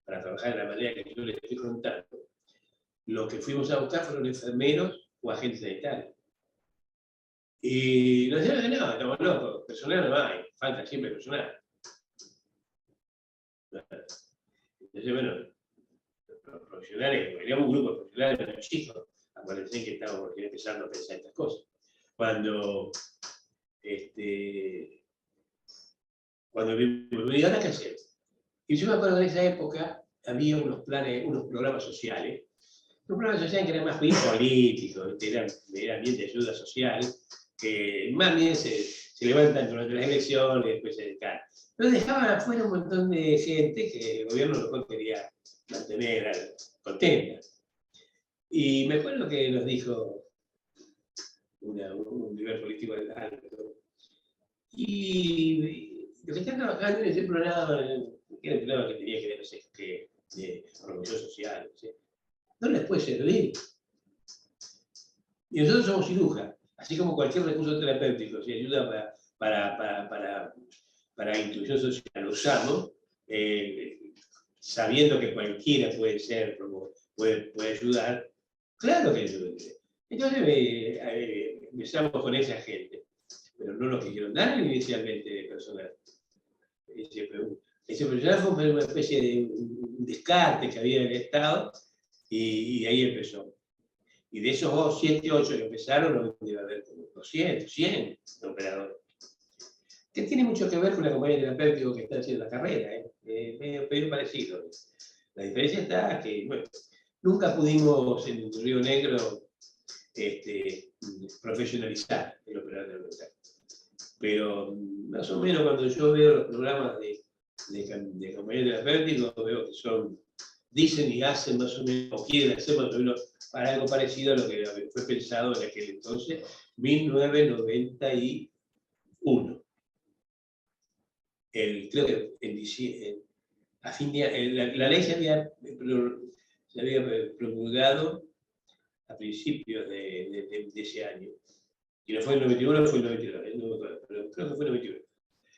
C: para trabajar de la manera que yo les estoy contando, lo que fuimos a buscar fueron enfermeros o agentes sanitarios. Y nos dijeron que no, estamos locos, personal no hay, falta siempre personal. Entonces, bueno, los profesionales, teníamos un grupo de profesionales, los chicos, acuérdense que estábamos empezando a pensar estas cosas. Cuando me dijeron, ¿ahora qué hacer? Y yo me acuerdo de esa época, había unos programas sociales, que eran más bien políticos, eran bien de ayuda social, que más bien se levantan durante las elecciones y después se dedican. Pero dejaban afuera un montón de gente que el gobierno mejor quería mantener contenta. Y me acuerdo que nos dijo un nivel político alto. Y los que están trabajando en ese programa, que era el programa que tenía que ver, no sé qué, de promoción social, ¿sí? No les puede servir. Y nosotros somos cirujas, así como cualquier recurso terapéutico, si ayuda para inclusión social, lo usamos, sabiendo que cualquiera puede ser, puede ayudar, claro que ayuda. Entonces empezamos con esa gente, pero no nos quisieron dar inicialmente personal. Ese personal fue una especie de un descarte que había en el Estado, y ahí empezó. Y de esos 7, 8 que empezaron, debe haber como 200, 100 operadores. Que tiene mucho que ver con la compañía terapéutica que está haciendo la carrera, medio parecido. La diferencia está que, bueno, nunca pudimos en Río Negro profesionalizar el operador terapéutico. Pero más o menos cuando yo veo los programas de compañía terapéutica, veo que dicen y hacen más o menos, o quieren hacer más o menos para algo parecido a lo que fue pensado en aquel entonces, 1991. Creo que la ley se había promulgado a principios de ese año. Si no fue el 91, fue el 92, no me acuerdo, pero creo que fue el 91.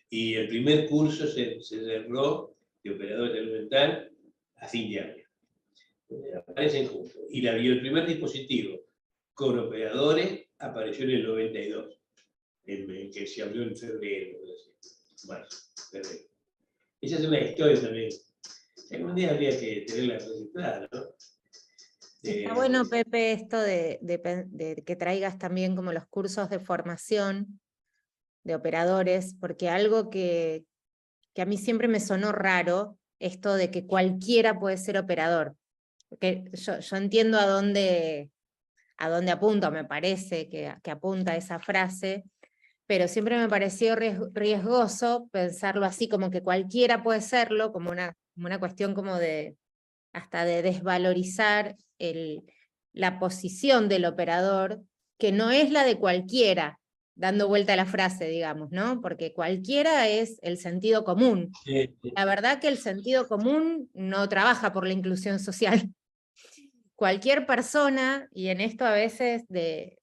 C: Y el primer curso se cerró de operador de salud mental a fin de año. Aparecen juntos. Y el primer dispositivo con operadores apareció en el 92, que se abrió en febrero, marzo, febrero. Esa es una historia también. Algún día habría que tenerla registrada, ¿no?
A: Está bueno, Pepe, esto de que traigas también como los cursos de formación de operadores, porque algo que a mí siempre me sonó raro, esto de que cualquiera puede ser operador. Porque yo entiendo a dónde apunta, me parece que apunta esa frase, pero siempre me pareció riesgoso pensarlo así, como que cualquiera puede serlo, como una cuestión como hasta de desvalorizar la posición del operador, que no es la de cualquiera, dando vuelta a la frase, digamos, ¿no? Porque cualquiera es el sentido común. La verdad que el sentido común no trabaja por la inclusión social. Cualquier persona, y en esto a veces de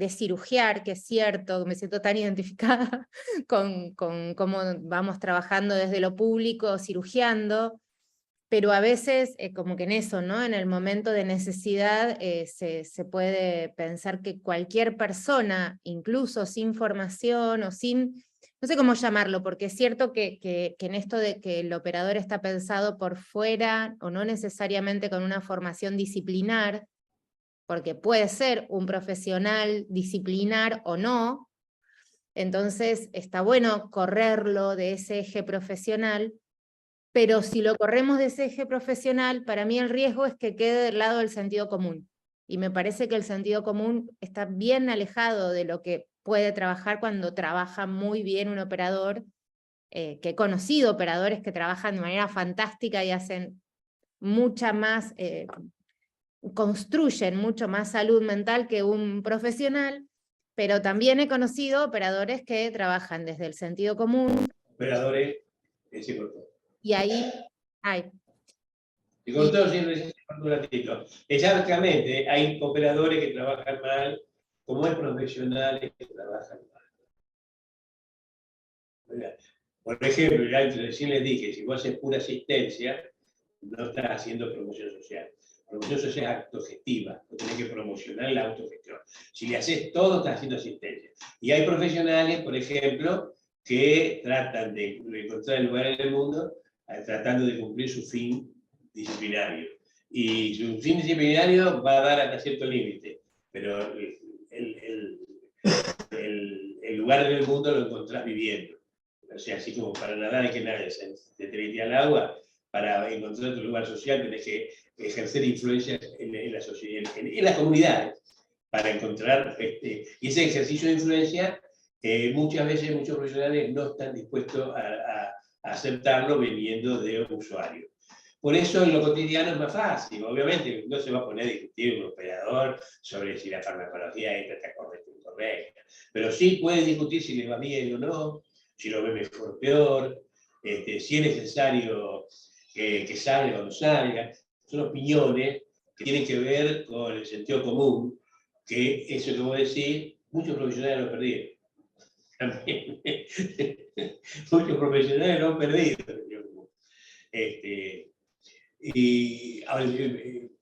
A: cirugiar, que es cierto, me siento tan identificada con cómo vamos trabajando desde lo público, cirugiando, pero a veces como que en eso, ¿no? En el momento de necesidad se puede pensar que cualquier persona, incluso sin formación o sin, no sé cómo llamarlo, porque es cierto que en esto de que el operador está pensado por fuera o no necesariamente con una formación disciplinar, porque puede ser un profesional disciplinar o no, entonces está bueno correrlo de ese eje profesional, pero si lo corremos de ese eje profesional, para mí el riesgo es que quede del lado del sentido común. Y me parece que el sentido común está bien alejado de lo que puede trabajar cuando trabaja muy bien un operador, que he conocido operadores que trabajan de manera fantástica y hacen mucha más, construyen mucho más salud mental que un profesional, pero también he conocido operadores que trabajan desde el sentido común.
C: Operadores, se cortó.
A: Y ahí,
C: Se cortó, siempre un ratito. Exactamente, hay operadores que trabajan mal, como hay profesionales que trabajan mal. Por ejemplo, recién les dije, si vos haces pura asistencia, no estás haciendo promoción social. Promoción social es autogestiva, vos tenés que promocionar la autogestión. Si le haces todo, estás haciendo asistencia. Y hay profesionales, por ejemplo, que tratan de encontrar el lugar en el mundo tratando de cumplir su fin disciplinario. Y su fin disciplinario va a dar hasta cierto límite, pero el lugar en el mundo lo encontrás viviendo. O sea, así como para nadar hay que nadar, te tenés al agua, para encontrar tu lugar social tenés que ejercer influencia en la sociedad, en las comunidades, para encontrar, y ese ejercicio de influencia, muchas veces muchos profesionales no están dispuestos a aceptarlo viniendo de un usuario. Por eso en lo cotidiano es más fácil, obviamente no se va a poner a discutir un operador sobre si la farmacología está correcta o incorrecta, pero sí puede discutir si le va bien o no, si lo ve mejor o peor, si es necesario que salga o no salga. Son opiniones que tienen que ver con el sentido común, que eso que vos decís, muchos profesionales lo perdieron. También. Muchos profesionales lo han perdido. Y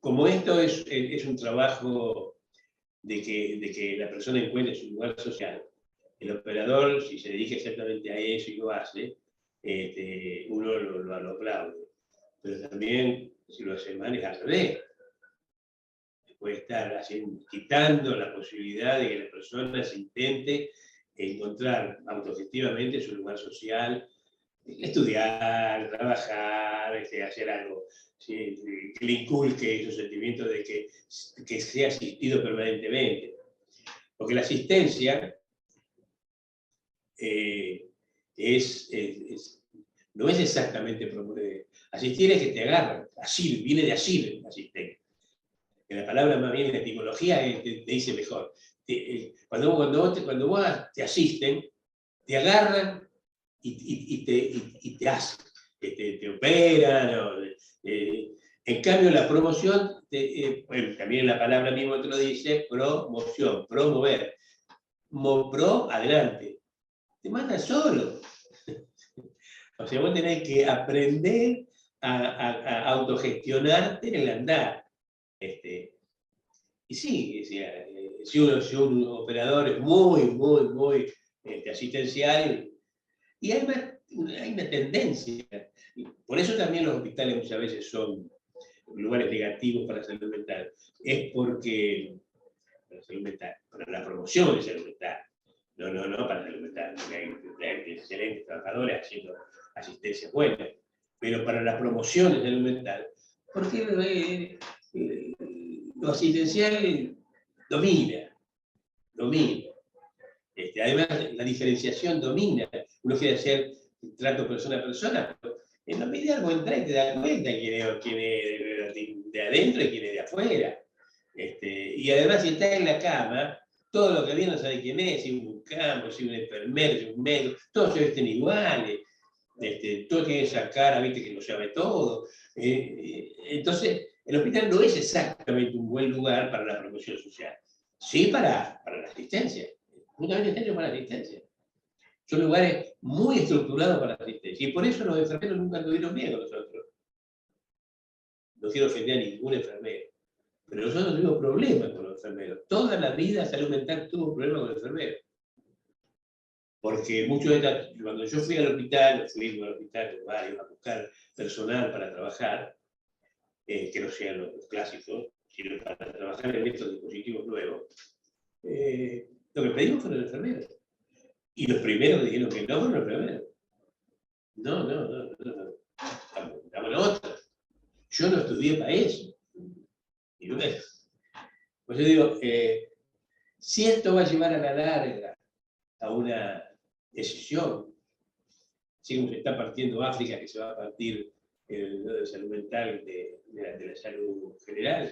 C: como esto es un trabajo de que la persona encuentre su lugar social, el operador, si se dedica exactamente a eso y lo hace, uno lo aplaude. Pero también, si lo hace mal, es al revés. Puede estar quitando la posibilidad de que la persona se intente encontrar autogestivamente su lugar social, estudiar, trabajar, hacer algo que le inculque esos sentimientos de que sea asistido permanentemente. Porque la asistencia no es exactamente promover. Asistir es que te agarran. Asir, viene de asir, asistente. Que la palabra más bien en etimología te dice mejor. Cuando vos te asisten, te agarran y te hacen. te operan. En cambio, la promoción, bueno, también la palabra mismo te lo dice, promoción, promover. Pro, adelante. Te manda solo. O sea, vos tenés que aprender a autogestionarte en el andar. Y sí, si un operador es muy asistencial, y además hay una tendencia. Por eso también los hospitales muchas veces son lugares negativos para la salud mental. Es porque, para la salud mental, para la promoción de salud mental. No para la salud mental, porque hay excelentes trabajadores haciendo asistencia buena, pero para la promoción de salud mental, porque lo asistencial domina. Además, la diferenciación domina. Uno quiere hacer trato persona a persona, pero en la medida que entras y te das cuenta quién es de adentro y quién es de afuera. Y además, si estás en la cama, todo lo que viene no sabe quién es, si un campo, si un enfermero, si un médico, todos se visten iguales, todos tienen esa cara, viste, que lo sabe todo. Entonces, el hospital no es exactamente un buen lugar para la promoción social. Sí para la asistencia, justamente hecho para la asistencia. Son lugares muy estructurados para la asistencia. Y por eso los enfermeros nunca tuvieron miedo a nosotros. No quiero ofender a ningún enfermero. Pero nosotros tuvimos problemas con los enfermeros. Toda la vida salud mental tuvo problemas con los enfermeros. Porque muchos de cuando yo fui al hospital varios, a buscar personal para trabajar, que no sean los clásicos, sino para trabajar en estos dispositivos nuevos, lo que pedimos fueron los enfermeros. Y los primeros dijeron que no fueron los enfermeros. No. Dame la otra. Yo no estudié para eso. Y no es. Pues yo digo, si esto va a llevar a la larga a una decisión, así como se está partiendo África, que se va a partir de salud mental de la salud general,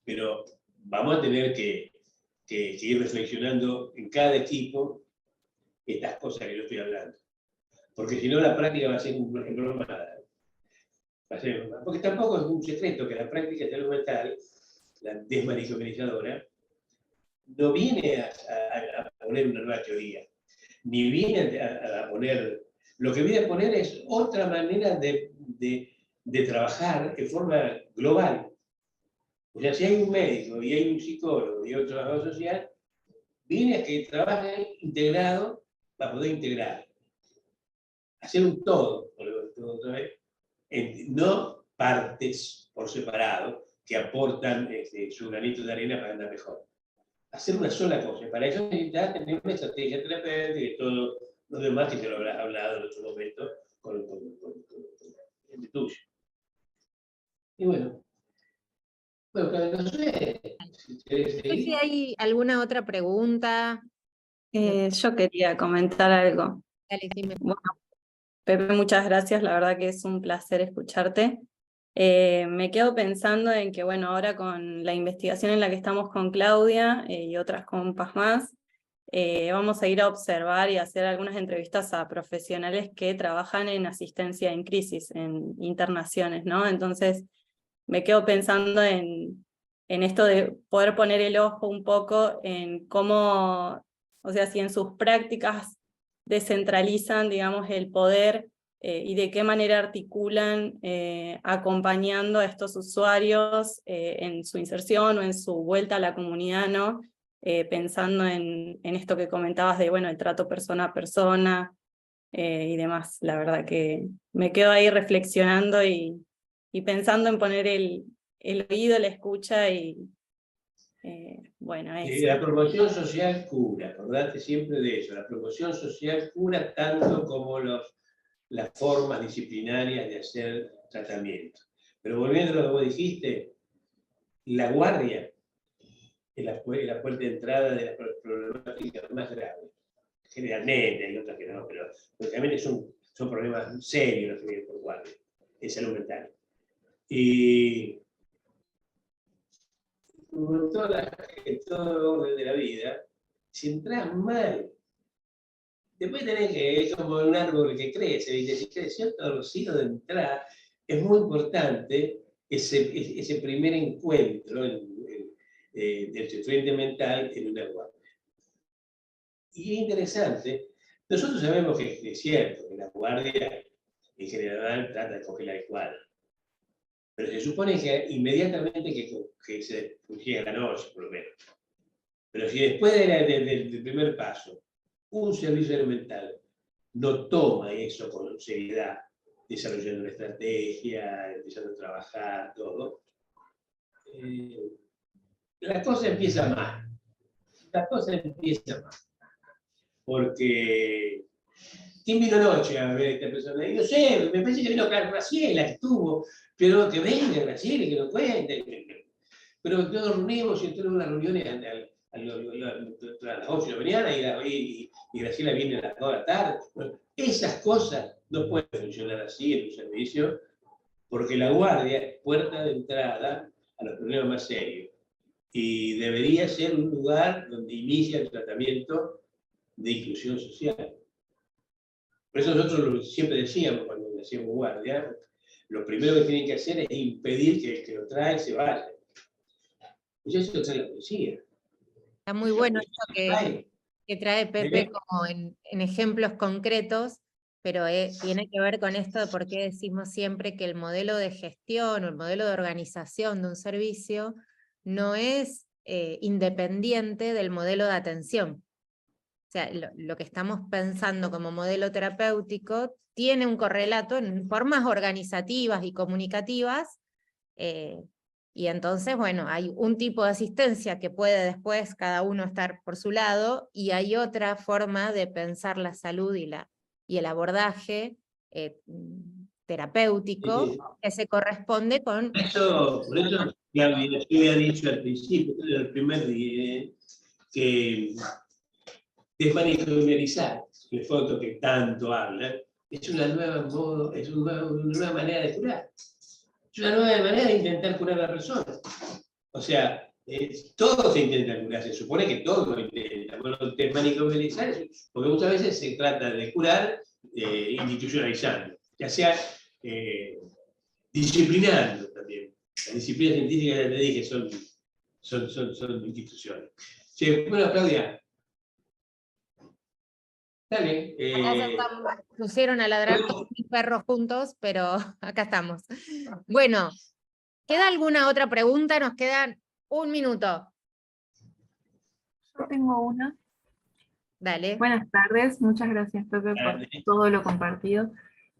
C: pero vamos a tener que ir reflexionando en cada equipo estas cosas que yo estoy hablando. Porque si no, la práctica va a ser embromada. Porque tampoco es un secreto que la práctica de salud mental, la desmanicomenizadora, no viene a poner una nueva teoría, ni viene a poner... Lo que viene a poner es otra manera de trabajar de forma global. O sea, si hay un médico y hay un psicólogo y otro trabajador social, viene a que trabajen integrado para poder integrar. Hacer un todo, otra vez, no partes por separado que aportan su granito de arena para andar mejor. Hacer una sola cosa. Para eso necesitas tener una estrategia terapéutica y todo lo demás que te lo habrás hablado en otro momento con el tuyo. Y bueno, no sé.
A: No sé si hay alguna otra pregunta.
E: Yo quería comentar algo.
A: Dale, dime.
E: Bueno, Pepe, muchas gracias, la verdad que es un placer escucharte. Me quedo pensando en que, bueno, ahora con la investigación en la que estamos con Claudia y otras compas más, vamos a ir a observar y hacer algunas entrevistas a profesionales que trabajan en asistencia en crisis, en internaciones, ¿no? Entonces, me quedo pensando en esto de poder poner el ojo un poco en cómo, o sea, si en sus prácticas descentralizan, digamos, el poder y de qué manera articulan acompañando a estos usuarios en su inserción o en su vuelta a la comunidad, ¿no? Pensando en esto que comentabas de, bueno, el trato persona a persona y demás. La verdad que me quedo ahí reflexionando y pensando en poner el oído, la escucha y bueno, eso.
C: La promoción social cura, acordate siempre de eso. La promoción social cura tanto como las formas disciplinarias de hacer tratamiento. Pero volviendo a lo que vos dijiste, la guardia es la puerta de entrada de las problemáticas más graves. Generalmente, hay otras que no, pero realmente son problemas serios los que vienen por guardia, en salud mental. Y como en todo orden de la vida, si entras mal Después tenés que, es como un árbol que crece, ¿viste? Si creció torcido de entrada, es muy importante ese primer encuentro del estudiante mental en una guardia. Y es interesante, nosotros sabemos que es cierto, que la guardia en general trata de coger la cuadra. Pero se supone que inmediatamente que se llega la noche, por lo menos. Pero si después del primer paso, un servicio mental no toma eso con seriedad, desarrollando una estrategia, empezando a trabajar, todo, la cosa empieza mal. La cosa empieza mal. Porque, ¿quién vino anoche a ver a esta persona? Y no sé, me parece que vino Graciela, que estuvo, pero que venga Graciela y que nos cuente. Pero nos reunimos y entonces las reuniones a las 8 de la mañana y Graciela viene a las 2 de la tarde. Bueno, esas cosas no pueden funcionar así en un servicio, porque la guardia es puerta de entrada a los problemas más serios. Y debería ser un lugar donde inicia el tratamiento de inclusión social. Por eso nosotros siempre decíamos, cuando hacíamos guardia, lo primero que tienen que hacer es impedir que el que lo trae se vaya. Pues eso lo trae la policía.
A: Está muy bueno esto que trae Pepe como en ejemplos concretos, pero tiene que ver con esto de por qué decimos siempre que el modelo de gestión o el modelo de organización de un servicio no es independiente del modelo de atención. O sea, lo que estamos pensando como modelo terapéutico tiene un correlato en formas organizativas y comunicativas, y entonces, bueno, hay un tipo de asistencia que puede después cada uno estar por su lado, y hay otra forma de pensar la salud y el abordaje terapéutico que se corresponde con...
C: Por eso, Claudia, yo había dicho al principio, el primer día, que desmanicomializar el foto que tanto habla, es una nueva manera de curar. Es una nueva manera de intentar curar a la persona. O sea, todos se intentan curar, se supone que todos lo intentan. Bueno, desmanicomializar, porque muchas veces se trata de curar institucionalizando, ya sea disciplinando también. Las disciplinas científicas, ya te dije, son instituciones. Sí, bueno, Claudia. Dale.
A: Pusieron a ladrar todos mis perros juntos, pero acá estamos. Bueno, ¿queda alguna otra pregunta? Nos quedan un minuto.
F: Yo tengo una.
A: Dale.
F: Buenas tardes, muchas gracias Pepe por todo lo compartido.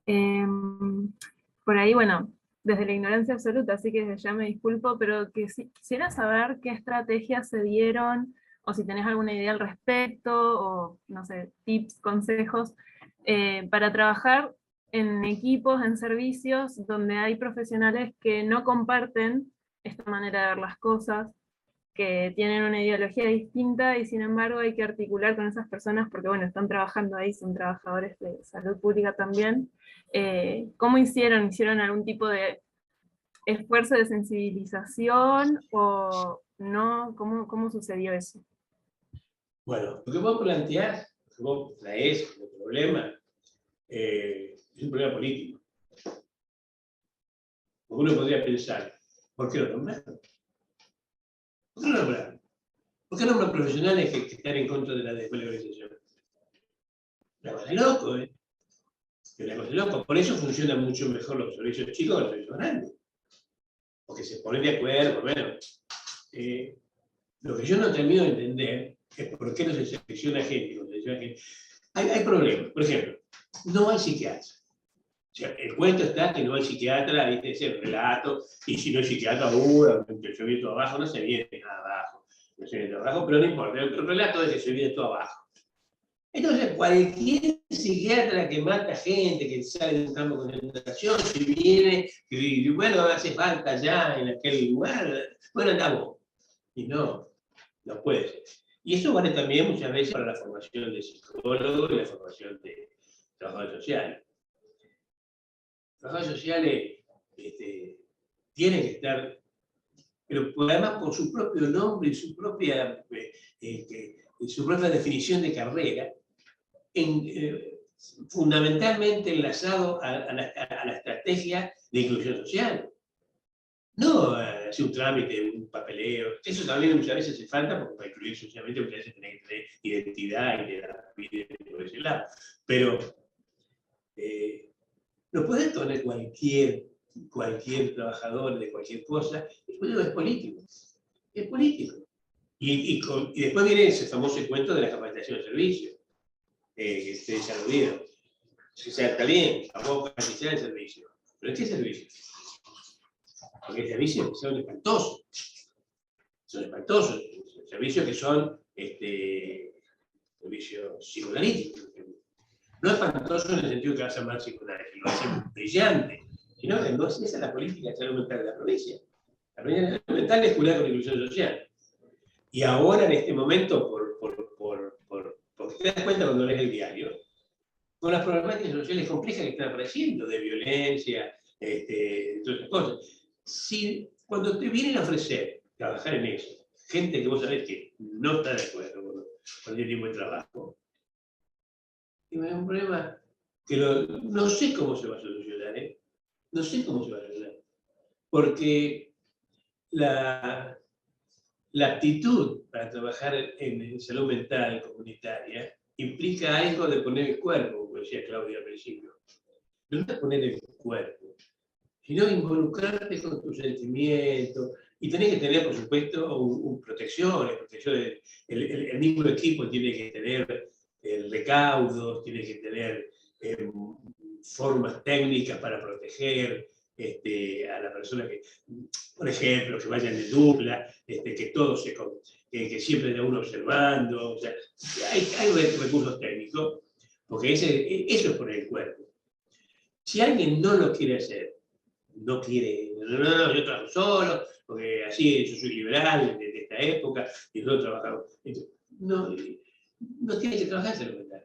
F: Por ahí, bueno, desde la ignorancia absoluta, así que desde ya me disculpo, pero quisiera saber qué estrategias se dieron, o si tenés alguna idea al respecto, o no sé, tips, consejos, para trabajar en equipos, en servicios, donde hay profesionales que no comparten esta manera de ver las cosas, que tienen una ideología distinta y sin embargo hay que articular con esas personas porque bueno, están trabajando ahí, son trabajadores de salud pública también. ¿Cómo hicieron? ¿Hicieron algún tipo de esfuerzo de sensibilización o no? ¿Cómo sucedió eso?
C: Bueno, lo que vos planteás, lo que vos traés como problema, es un problema político. Uno podría pensar, ¿por qué lo nombraron? ¿Por qué lo nombraron? ¿Por qué nombran profesionales que están en contra de la desvalorización? Una cosa de loco, ¿eh? Una cosa de loco. Por eso funcionan mucho mejor los servicios chicos que los servicios grandes. Porque se ponen de acuerdo, bueno. Lo que yo no termino de entender es por qué no se selecciona gente. Hay problemas. Por ejemplo, no hay psiquiatra. O sea, el cuento está que no hay psiquiatra, ¿viste? Ese relato, y si no hay psiquiatra, yo vi todo abajo, no se viene nada abajo. No se viene todo abajo, pero no importa. El relato es que se viene todo abajo. Entonces, cualquier psiquiatra que mata gente, que sale de un campo de concentración, si viene, y bueno, hace falta ya en aquel lugar, bueno, andamos. Y no puede ser. Y eso vale también muchas veces para la formación de psicólogos y la formación de trabajadores sociales. Trabajadores sociales tienen que estar, pero además por su propio nombre y su propia definición de carrera, fundamentalmente enlazado a la estrategia de inclusión social. No hacer un trámite, un papeleo. Eso también muchas veces hace falta, porque para incluir socialmente muchas veces tenés que tener identidad y te la piden por ese lado. Pero no puedes poner cualquier trabajador de cualquier cosa, es político. Es político. Y después viene ese famoso cuento de la capacitación de servicio, que ustedes ya lo vieron. O sea, está bien, vamos a capacitar el servicio. ¿Pero qué servicio? Porque hay servicios que son espantosos. Son espantosos. Servicios que son servicios psicoanalíticos. No espantoso en el sentido que vas a llamar psicoanálisis, lo hacen brillante. Sino que no, esa es la política de salud mental de la provincia. La provincia de salud mental es cuidar con inclusión social. Y ahora, en este momento, porque te das cuenta cuando lees el diario, con las problemáticas sociales complejas que están apareciendo, de violencia, todas esas cosas. Si cuando te vienen a ofrecer trabajar en eso, gente que vos sabés que no está de acuerdo con el tiempo de trabajo, y me da un problema que no sé cómo se va a solucionar, no sé cómo se va a solucionar. Porque la aptitud para trabajar en salud mental comunitaria implica algo de poner el cuerpo, como decía Claudia al principio. No es poner el cuerpo, sino involucrarte con tus sentimientos. Y tenés que tener, por supuesto, protecciones. El mismo equipo tiene que tener recaudos, tiene que tener formas técnicas para proteger a la persona que, por ejemplo, que vayan de dupla, que todos que siempre haya uno observando. O sea, hay recursos técnicos, porque eso es poner el cuerpo. Si alguien no lo quiere hacer, no quiere, no, yo trabajo solo, porque así yo soy liberal de esta época, y nosotros trabajamos. No tiene que trabajar en salud mental.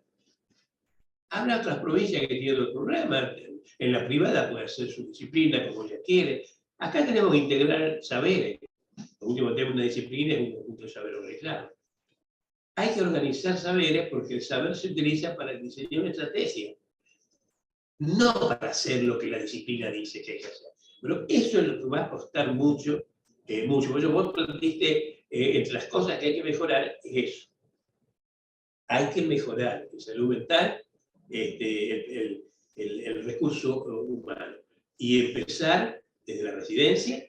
C: Habrá otras provincias que tienen otros problemas. En la privada puede hacer su disciplina como ella quiere. Acá tenemos que integrar saberes. Por último, tenemos una disciplina y un conjunto de saberes organizados. Hay que organizar saberes porque el saber se utiliza para diseñar una estrategia. No para hacer lo que la disciplina dice que hay que hacer. Pero eso es lo que va a costar mucho. Vos planteaste, entre las cosas que hay que mejorar, es eso. Hay que mejorar en salud mental el recurso humano y empezar desde la residencia,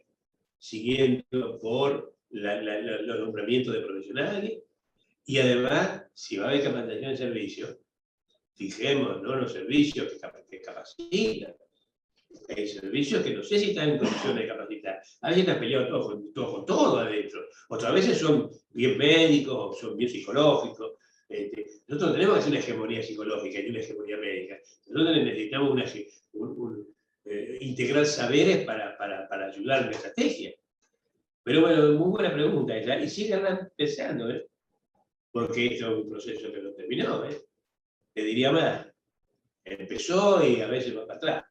C: siguiendo por los nombramientos de profesionales, y además, si va a haber capacitación de servicios, fijémonos, ¿no?, los servicios que capacitan. Hay servicios que no sé si están en condiciones de capacitar. A veces están peleados con todo adentro. Otras veces son bien médicos, son bien psicológicos. Nosotros tenemos que hacer una hegemonía psicológica y una hegemonía médica. Nosotros necesitamos integrar saberes para ayudar en la estrategia. Pero bueno, muy buena pregunta esa. Y sigan pensando, porque esto es un proceso que no terminó. Te diría más, empezó y a veces va para atrás.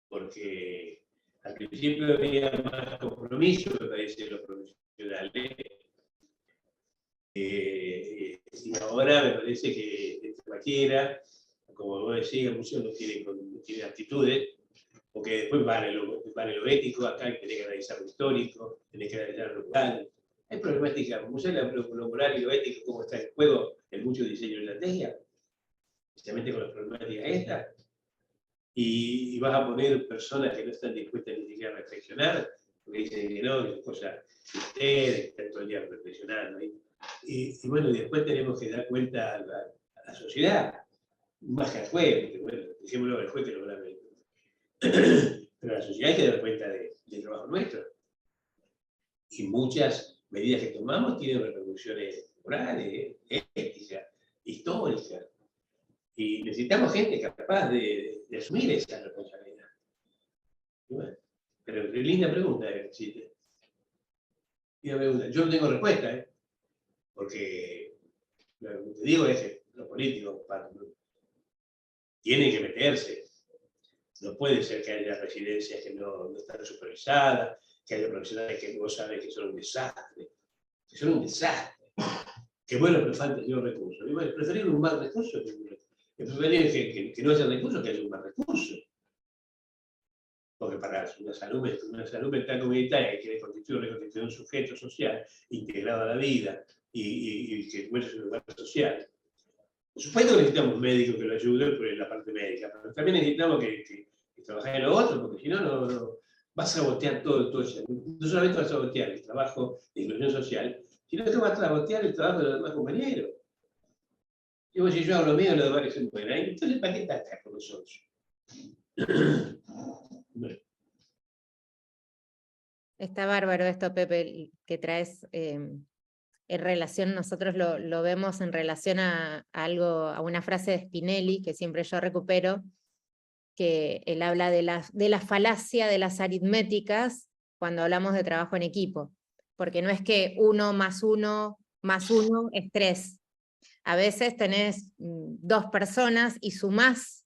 C: Porque al principio había más compromiso, me parece, los profesionales. Y ahora me parece que cualquiera, como vos decís, el museo no tiene aptitudes, porque después vale lo ético, acá tenés que analizar lo histórico, tenés que analizar lo moral. Hay problemáticas, como lo moral y lo ético, cómo está en juego en muchos diseños de estrategia, especialmente con las problemáticas estas. Y vas a poner personas que no están dispuestas ni siquiera a reflexionar, porque dicen que no, que son cosas de ustedes, que están todo el día reflexionando. Y bueno, y después tenemos que dar cuenta a la sociedad, más que al juez, porque bueno, dejémoslo al juez que lo grave. Pero a la sociedad hay que dar cuenta del trabajo nuestro. Y muchas medidas que tomamos tienen repercusiones morales, éticas, históricas. Y necesitamos gente capaz de asumir esa responsabilidad. Bueno, pero qué linda pregunta existe. Yo no tengo respuesta, porque lo que te digo es que los políticos tienen que meterse. No puede ser que haya residencias que no están supervisadas, que haya profesionales que vos sabés que son un desastre. Que son un desastre. Que bueno, pero falta yo recursos. Y bueno, preferir un mal recurso que preferir que no haya recursos que haya un mal recurso. Porque para una salud mental comunitaria que reconstituye un sujeto social integrado a la vida y que encuentre su lugar social. Por supuesto que necesitamos médicos que lo ayuden por la parte médica, pero también necesitamos que trabajar en lo otro, porque si no, no vas a sabotear todo eso. No solamente vas a sabotear el trabajo de inclusión social, sino que vas a sabotear el trabajo de los demás compañeros. Y vos, si yo hago lo mío, los demás que se mueran, entonces ¿para qué estás acá con nosotros? Bueno.
A: Está bárbaro esto, Pepe, que traes en relación, nosotros lo vemos en relación a una frase de Spinelli, que siempre yo recupero, que él habla de la falacia de las aritméticas cuando hablamos de trabajo en equipo, porque no es que 1 más 1 más 1 es 3. A veces tenés 2 personas y sumás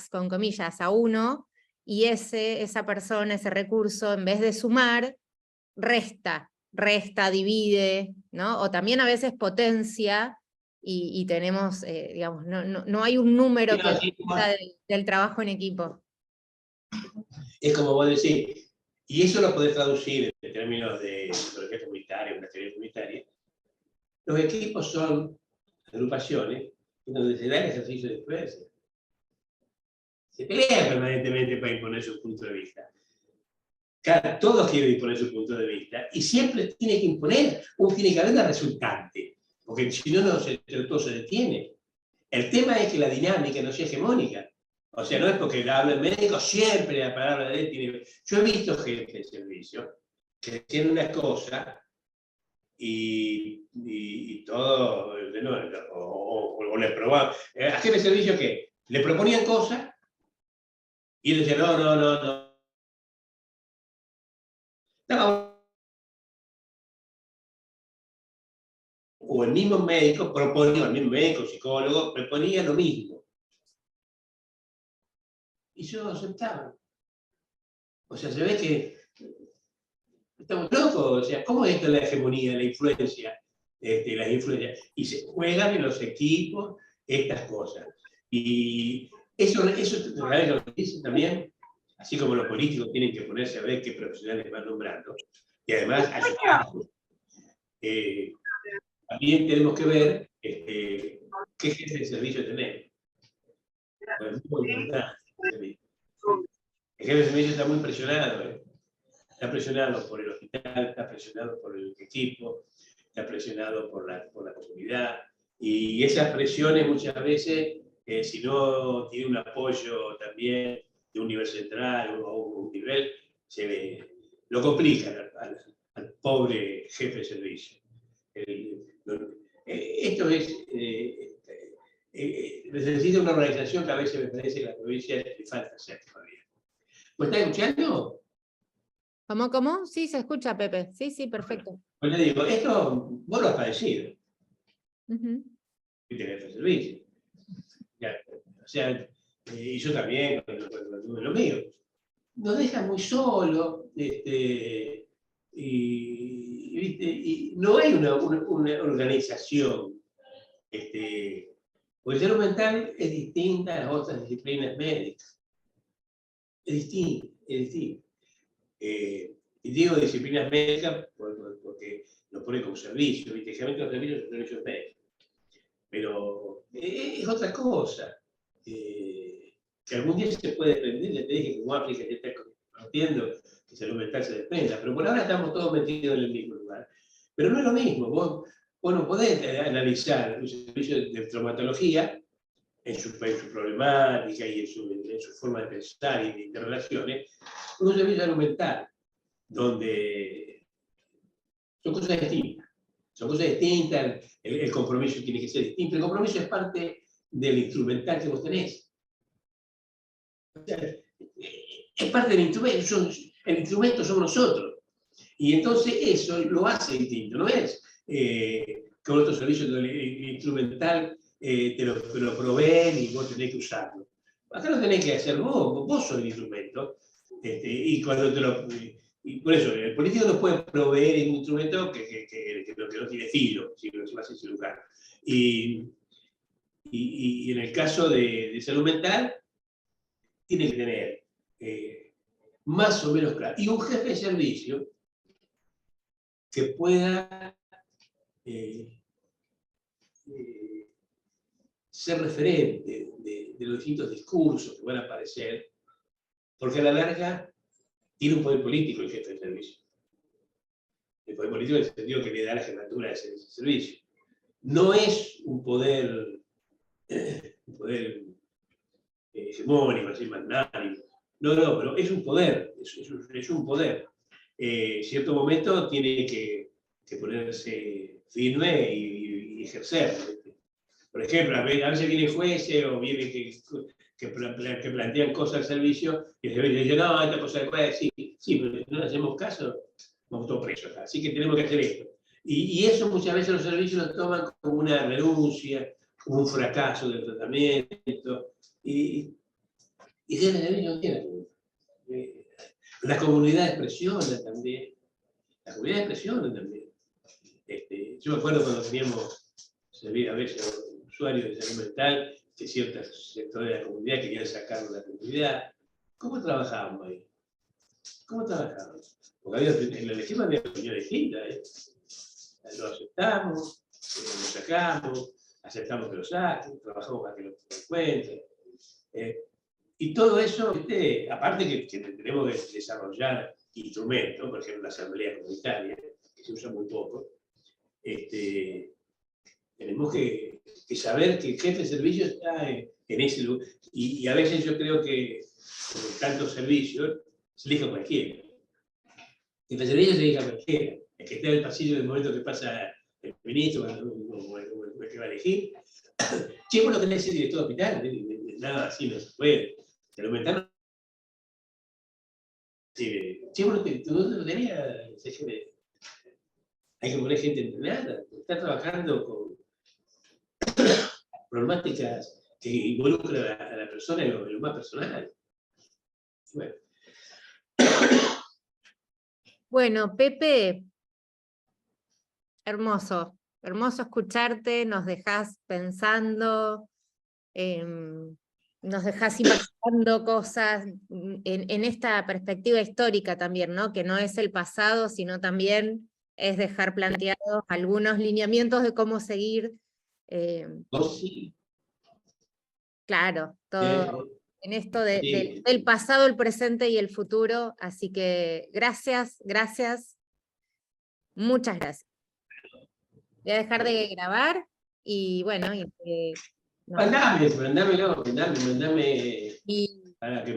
A: con comillas a 1, y esa persona, ese recurso, en vez de sumar, resta, divide, ¿no? O también a veces potencia, y tenemos, digamos, no hay un número que resta del trabajo en equipo.
C: Es como vos decís, y eso lo podés traducir en términos de metodología comunitaria, una teoría comunitaria. Los equipos son agrupaciones en donde se da el ejercicio de influencia. Se pelean permanentemente para imponer su punto de vista. Todos quieren imponer su punto de vista y siempre tiene que haber una resultante, porque si no, todo se detiene. El tema es que la dinámica no sea hegemónica. O sea, no es porque habla el médico, siempre la palabra de él tiene... Yo he visto jefes de servicio que decían una cosa y todo, o le probaban. A jefe de servicio que le proponían cosas y él decía, no. O el mismo médico psicólogo, proponía lo mismo. Y yo lo aceptaba. O sea, se ve que estamos locos. O sea, ¿cómo es esto la hegemonía, la influencia? Las influencias? Y se juegan en los equipos estas cosas. Y eso lo dice también, así como los políticos tienen que ponerse a ver qué profesionales van nombrando. Y además, también tenemos que ver qué jefe de servicio tenemos. Es muy importante. El jefe de servicio está muy presionado. Está presionado por el hospital, está presionado por el equipo, está presionado por la comunidad. Y esas presiones muchas veces, si no tiene un apoyo también de un nivel central o un nivel, lo complican al pobre jefe de servicio. Esto necesita una organización que a veces me parece que a la provincia le falta hacer todavía. ¿Me está escuchando?
A: ¿Cómo? Sí, se escucha, Pepe. Sí, perfecto.
C: Pues le digo, esto vos lo has padecido. Y tenés el servicio. Ya, o sea, y yo también, cuando tuve lo mío. Nos dejan muy solos, y no hay una organización. Porque el salud mental es distinta a las otras disciplinas médicas. Es distinto. Y digo disciplinas médicas porque lo pone como servicio, ¿viste? Generalmente los servicios son servicios médicos. Pero es otra cosa. Que algún día se puede desprender, ya te dije que como África ya está compartiendo, que salud mental se desprenda, pero por ahora estamos todos metidos en el mismo lugar. Pero no es lo mismo, vos no podés analizar un servicio de traumatología en su problemática y en su forma de pensar y de relaciones, un servicio de salud mental, donde son cosas distintas. Son cosas distintas, el compromiso tiene que ser distinto. El compromiso es parte del instrumental que vos tenés. O sea, es parte del instrumento, el instrumento somos nosotros. Y entonces eso lo hace distinto, no es que otro servicio instrumental te lo proveen y vos tenés que usarlo. Acá lo tenés que hacer vos sos el instrumento. Y cuando y por eso, el político no puede proveer un instrumento que porque no tiene filo, si no se va a hacer cirujano. Y en el caso de salud mental, tiene que tener más o menos claro. Y un jefe de servicio que pueda ser referente de los distintos discursos que van a aparecer, porque a la larga tiene un poder político el jefe de servicio. El poder político en el sentido que le da la jefatura de ese servicio. No es un poder hegemónico, así magnánimo. No, pero es un poder, es un poder. Cierto momento tiene que ponerse firme y ejercerlo. Por ejemplo, a veces vienen jueces o vienen que plantean cosas al servicio y el servicio dice, no, esta cosa después decir, sí, pero si no le hacemos caso, vamos todos presos, así que tenemos que hacer esto. Y eso muchas veces los servicios lo toman como una renuncia, como un fracaso del tratamiento, y el servicio no tiene culpa. Las comunidades presionan también, yo me acuerdo cuando teníamos, a veces, usuarios de salud mental, que ciertos sectores de la comunidad querían sacarlo de la comunidad. ¿Cómo trabajábamos ahí? ¿Cómo trabajábamos? Porque en la legislación había opiniones distintas. Lo aceptamos, lo sacamos, aceptamos que lo saquen, trabajamos para que lo encuentren. Y todo eso, aparte que tenemos que desarrollar instrumentos, por ejemplo la asamblea comunitaria, que se usa muy poco, tenemos que saber que el jefe de servicio está en ese lugar. Y a veces yo creo que, como en tantos servicios, se elige a cualquiera. El jefe de servicio se elige a cualquiera. El que está en el pasillo en el momento que pasa el ministro, o el que va a elegir. Che, vos no querés ser director de hospital, nada así no se puede. Salud mental. Che, vos no tenías. Hay que poner gente entrenada. Está trabajando con problemáticas que involucran a la persona en lo más personal.
A: Bueno, Pepe, hermoso escucharte, nos dejás pensando, nos dejás imaginando cosas en esta perspectiva histórica también, ¿no? Que no es el pasado, sino también es dejar planteados algunos lineamientos de cómo seguir.
C: Sí.
A: Claro, todo en esto
C: Sí.
A: del pasado, el presente y el futuro. Así que gracias, muchas gracias. Voy a dejar de grabar y bueno,
C: Mandame para que me